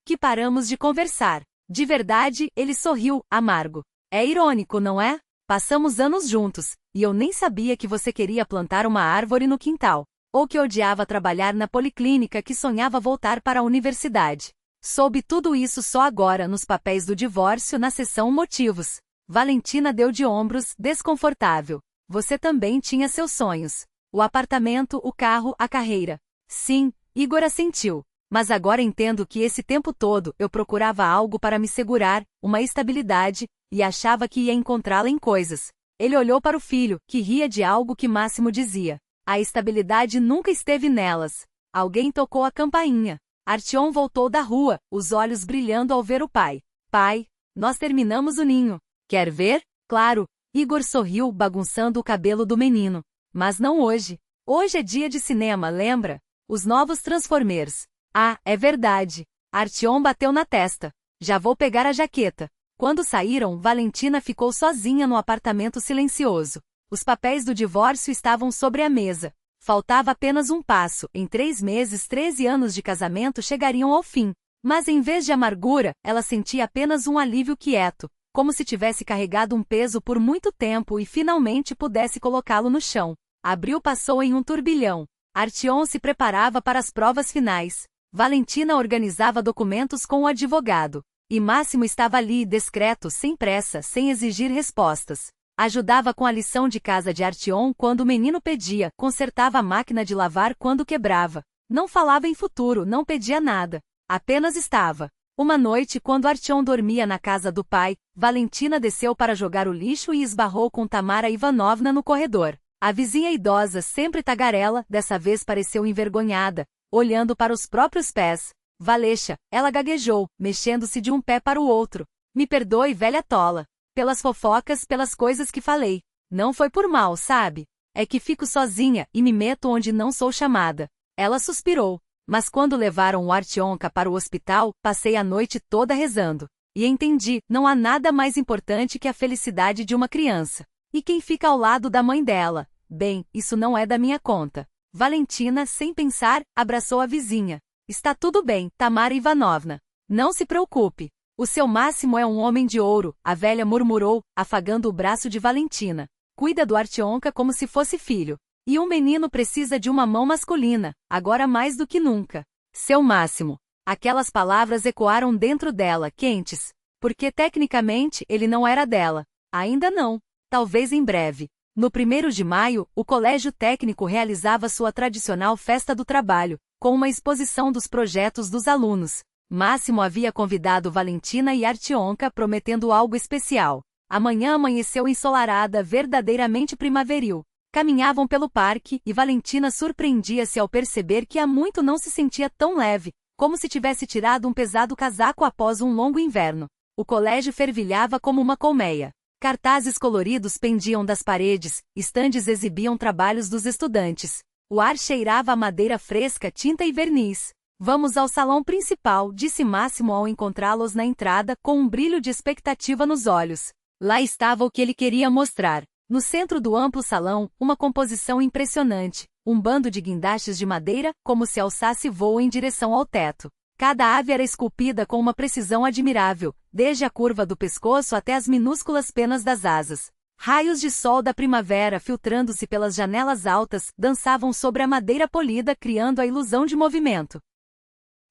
Speaker 1: Que paramos de conversar. De verdade, ele sorriu, amargo. É irônico, não é? Passamos anos juntos, e eu nem sabia que você queria plantar uma árvore no quintal. Ou que odiava trabalhar na policlínica, que sonhava voltar para a universidade. Soube tudo isso só agora nos papéis do divórcio na seção motivos. Valentina deu de ombros, desconfortável. Você também tinha seus sonhos. O apartamento, o carro, a carreira. Sim, Igor assentiu. Mas agora entendo que esse tempo todo eu procurava algo para me segurar, uma estabilidade, e achava que ia encontrá-la em coisas. Ele olhou para o filho, que ria de algo que Máximo dizia. A estabilidade nunca esteve nelas. Alguém tocou a campainha. Artyom voltou da rua, os olhos brilhando ao ver o pai. Pai, nós terminamos o ninho. Quer ver? Claro. Igor sorriu, bagunçando o cabelo do menino. Mas não hoje. Hoje é dia de cinema, lembra? Os novos Transformers. Ah, é verdade. Artyom bateu na testa. Já vou pegar a jaqueta. Quando saíram, Valentina ficou sozinha no apartamento silencioso. Os papéis do divórcio estavam sobre a mesa. Faltava apenas um passo. Em 3 meses, 13 anos de casamento chegariam ao fim. Mas em vez de amargura, ela sentia apenas um alívio quieto, como se tivesse carregado um peso por muito tempo e finalmente pudesse colocá-lo no chão. Abril passou em um turbilhão. Artyom se preparava para as provas finais. Valentina organizava documentos com o advogado. E Máximo estava ali, discreto, sem pressa, sem exigir respostas. Ajudava com a lição de casa de Artyom quando o menino pedia, consertava a máquina de lavar quando quebrava. Não falava em futuro, não pedia nada. Apenas estava. Uma noite, quando Artyom dormia na casa do pai, Valentina desceu para jogar o lixo e esbarrou com Tamara Ivanovna no corredor. A vizinha idosa, sempre tagarela, dessa vez pareceu envergonhada, olhando para os próprios pés. Valesha, ela gaguejou, mexendo-se de um pé para o outro. Me perdoe, velha tola. Pelas fofocas, pelas coisas que falei. Não foi por mal, sabe? É que fico sozinha e me meto onde não sou chamada. Ela suspirou. Mas quando levaram o Artyomka para o hospital, passei a noite toda rezando. E entendi, não há nada mais importante que a felicidade de uma criança. E quem fica ao lado da mãe dela? Bem, isso não é da minha conta. Valentina, sem pensar, abraçou a vizinha. Está tudo bem, Tamara Ivanovna. Não se preocupe. O seu Máximo é um homem de ouro, a velha murmurou, afagando o braço de Valentina. Cuida do Artyomka como se fosse filho. E um menino precisa de uma mão masculina, agora mais do que nunca. Seu Máximo. Aquelas palavras ecoaram dentro dela, quentes. Porque tecnicamente ele não era dela. Ainda não. Talvez em breve. No 1º de maio, o Colégio Técnico realizava sua tradicional festa do trabalho, com uma exposição dos projetos dos alunos. Máximo havia convidado Valentina e Artyomka prometendo algo especial. A manhã amanheceu ensolarada, verdadeiramente primaveril. Caminhavam pelo parque e Valentina surpreendia-se ao perceber que há muito não se sentia tão leve, como se tivesse tirado um pesado casaco após um longo inverno. O colégio fervilhava como uma colmeia. Cartazes coloridos pendiam das paredes, estandes exibiam trabalhos dos estudantes. O ar cheirava a madeira fresca, tinta e verniz. Vamos ao salão principal, disse Máximo ao encontrá-los na entrada, com um brilho de expectativa nos olhos. Lá estava o que ele queria mostrar. No centro do amplo salão, uma composição impressionante, um bando de guindastes de madeira, como se alçasse voo em direção ao teto. Cada ave era esculpida com uma precisão admirável, desde a curva do pescoço até as minúsculas penas das asas. Raios de sol da primavera, filtrando-se pelas janelas altas, dançavam sobre a madeira polida, criando a ilusão de movimento.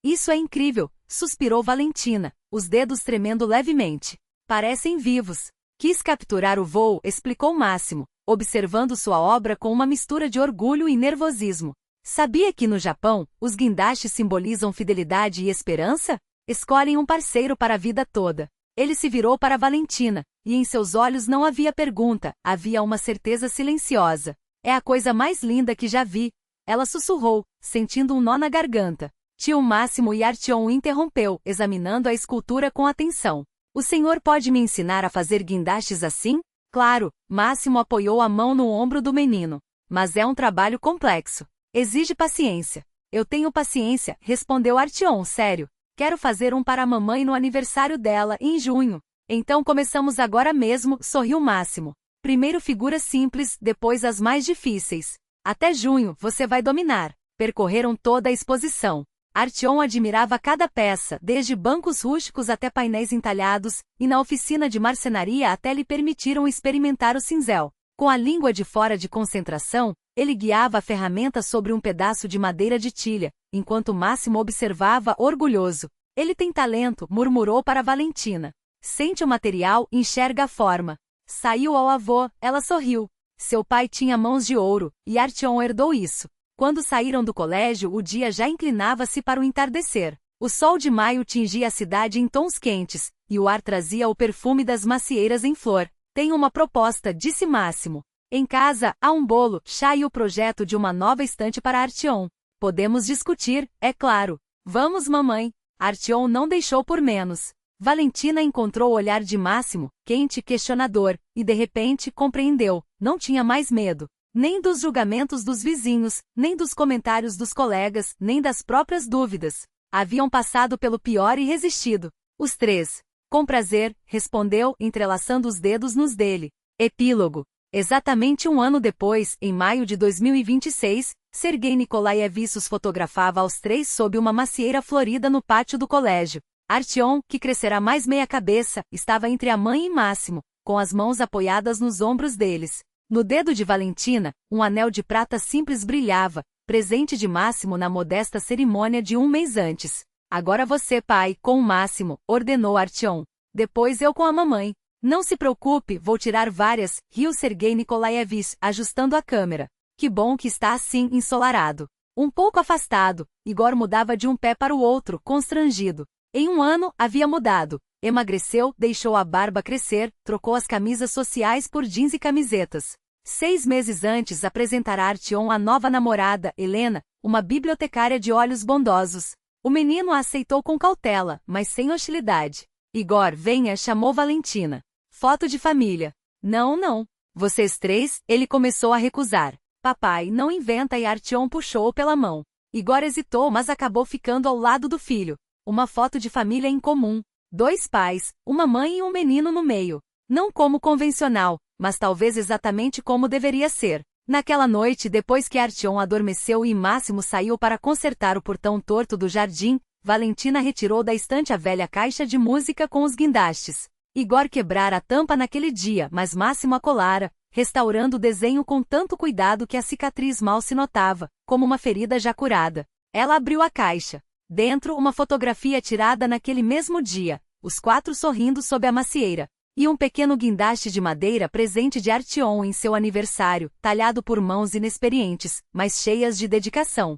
Speaker 1: Isso é incrível, suspirou Valentina, os dedos tremendo levemente. Parecem vivos. Quis capturar o voo, explicou Máximo, observando sua obra com uma mistura de orgulho e nervosismo. Sabia que no Japão, os guindastes simbolizam fidelidade e esperança? Escolhem um parceiro para a vida toda. Ele se virou para Valentina, e em seus olhos não havia pergunta, havia uma certeza silenciosa. É a coisa mais linda que já vi. Ela sussurrou, sentindo um nó na garganta. Tio Máximo e Artyom interrompeu, examinando a escultura com atenção. O senhor pode me ensinar a fazer guindastes assim? Claro, Máximo apoiou a mão no ombro do menino. Mas é um trabalho complexo. Exige paciência. Eu tenho paciência, respondeu Artyom, sério. Quero fazer um para a mamãe no aniversário dela, em junho. Então começamos agora mesmo, sorriu Máximo. Primeiro figuras simples, depois as mais difíceis. Até junho, você vai dominar. Percorreram toda a exposição. Artyom admirava cada peça, desde bancos rústicos até painéis entalhados, e na oficina de marcenaria até lhe permitiram experimentar o cinzel. Com a língua de fora de concentração, ele guiava a ferramenta sobre um pedaço de madeira de tilha, enquanto Máximo observava orgulhoso. Ele tem talento, murmurou para Valentina. Sente o material, enxerga a forma. Saiu ao avô, ela sorriu. Seu pai tinha mãos de ouro, e Artyom herdou isso. Quando saíram do colégio, o dia já inclinava-se para o entardecer. O sol de maio tingia a cidade em tons quentes, e o ar trazia o perfume das macieiras em flor. Tenho uma proposta, disse Máximo. Em casa, há um bolo, chá e o projeto de uma nova estante para Artyom. Podemos discutir, é claro. Vamos, mamãe. Artyom não deixou por menos. Valentina encontrou o olhar de Máximo, quente e questionador, e de repente compreendeu. Não tinha mais medo. Nem dos julgamentos dos vizinhos, nem dos comentários dos colegas, nem das próprias dúvidas. Haviam passado pelo pior e resistido. Os três. Com prazer, respondeu, entrelaçando os dedos nos dele. Epílogo. Exatamente um ano depois, em maio de 2026, Sergei Nikolaevich os fotografava aos três sob uma macieira florida no pátio do colégio. Artyom, que crescerá mais meia cabeça, estava entre a mãe e Máximo, com as mãos apoiadas nos ombros deles. No dedo de Valentina, um anel de prata simples brilhava, presente de Máximo na modesta cerimônia de um mês antes. Agora você, pai, com o Máximo, ordenou Artyom. Depois eu com a mamãe. Não se preocupe, vou tirar várias, riu Sergei Nikolaevich, ajustando a câmera. Que bom que está assim, ensolarado. Um pouco afastado, Igor mudava de um pé para o outro, constrangido. Em um ano, havia mudado. Emagreceu, deixou a barba crescer, trocou as camisas sociais por jeans e camisetas. 6 meses antes apresentará Artyom a nova namorada, Helena, uma bibliotecária de olhos bondosos. O menino a aceitou com cautela, mas sem hostilidade. Igor, venha, chamou Valentina. Foto de família. Não, não. Vocês três, ele começou a recusar. Papai, não inventa, e Artyom puxou pela mão. Igor hesitou, mas acabou ficando ao lado do filho. Uma foto de família em comum. 2 pais, uma mãe e um menino no meio. Não como convencional, mas talvez exatamente como deveria ser. Naquela noite, depois que Artyom adormeceu e Máximo saiu para consertar o portão torto do jardim, Valentina retirou da estante a velha caixa de música com os guindastes. Igor quebrara a tampa naquele dia, mas Máximo a colara, restaurando o desenho com tanto cuidado que a cicatriz mal se notava, como uma ferida já curada. Ela abriu a caixa. Dentro, uma fotografia tirada naquele mesmo dia, os 4 sorrindo sob a macieira. E um pequeno guindaste de madeira presente de Artyom em seu aniversário, talhado por mãos inexperientes, mas cheias de dedicação.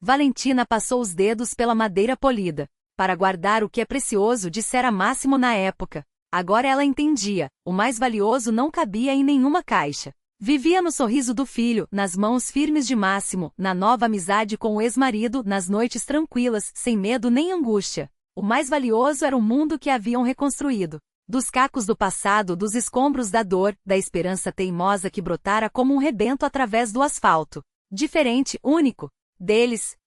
Speaker 1: Valentina passou os dedos pela madeira polida. para guardar o que é precioso, dissera Máximo na época. Agora ela entendia, o mais valioso não cabia em nenhuma caixa. Vivia no sorriso do filho, nas mãos firmes de Máximo, na nova amizade com o ex-marido, nas noites tranquilas, sem medo nem angústia. O mais valioso era o mundo que haviam reconstruído. Dos cacos do passado, dos escombros da dor, da esperança teimosa que brotara como um rebento através do asfalto. Diferente, único. Deles,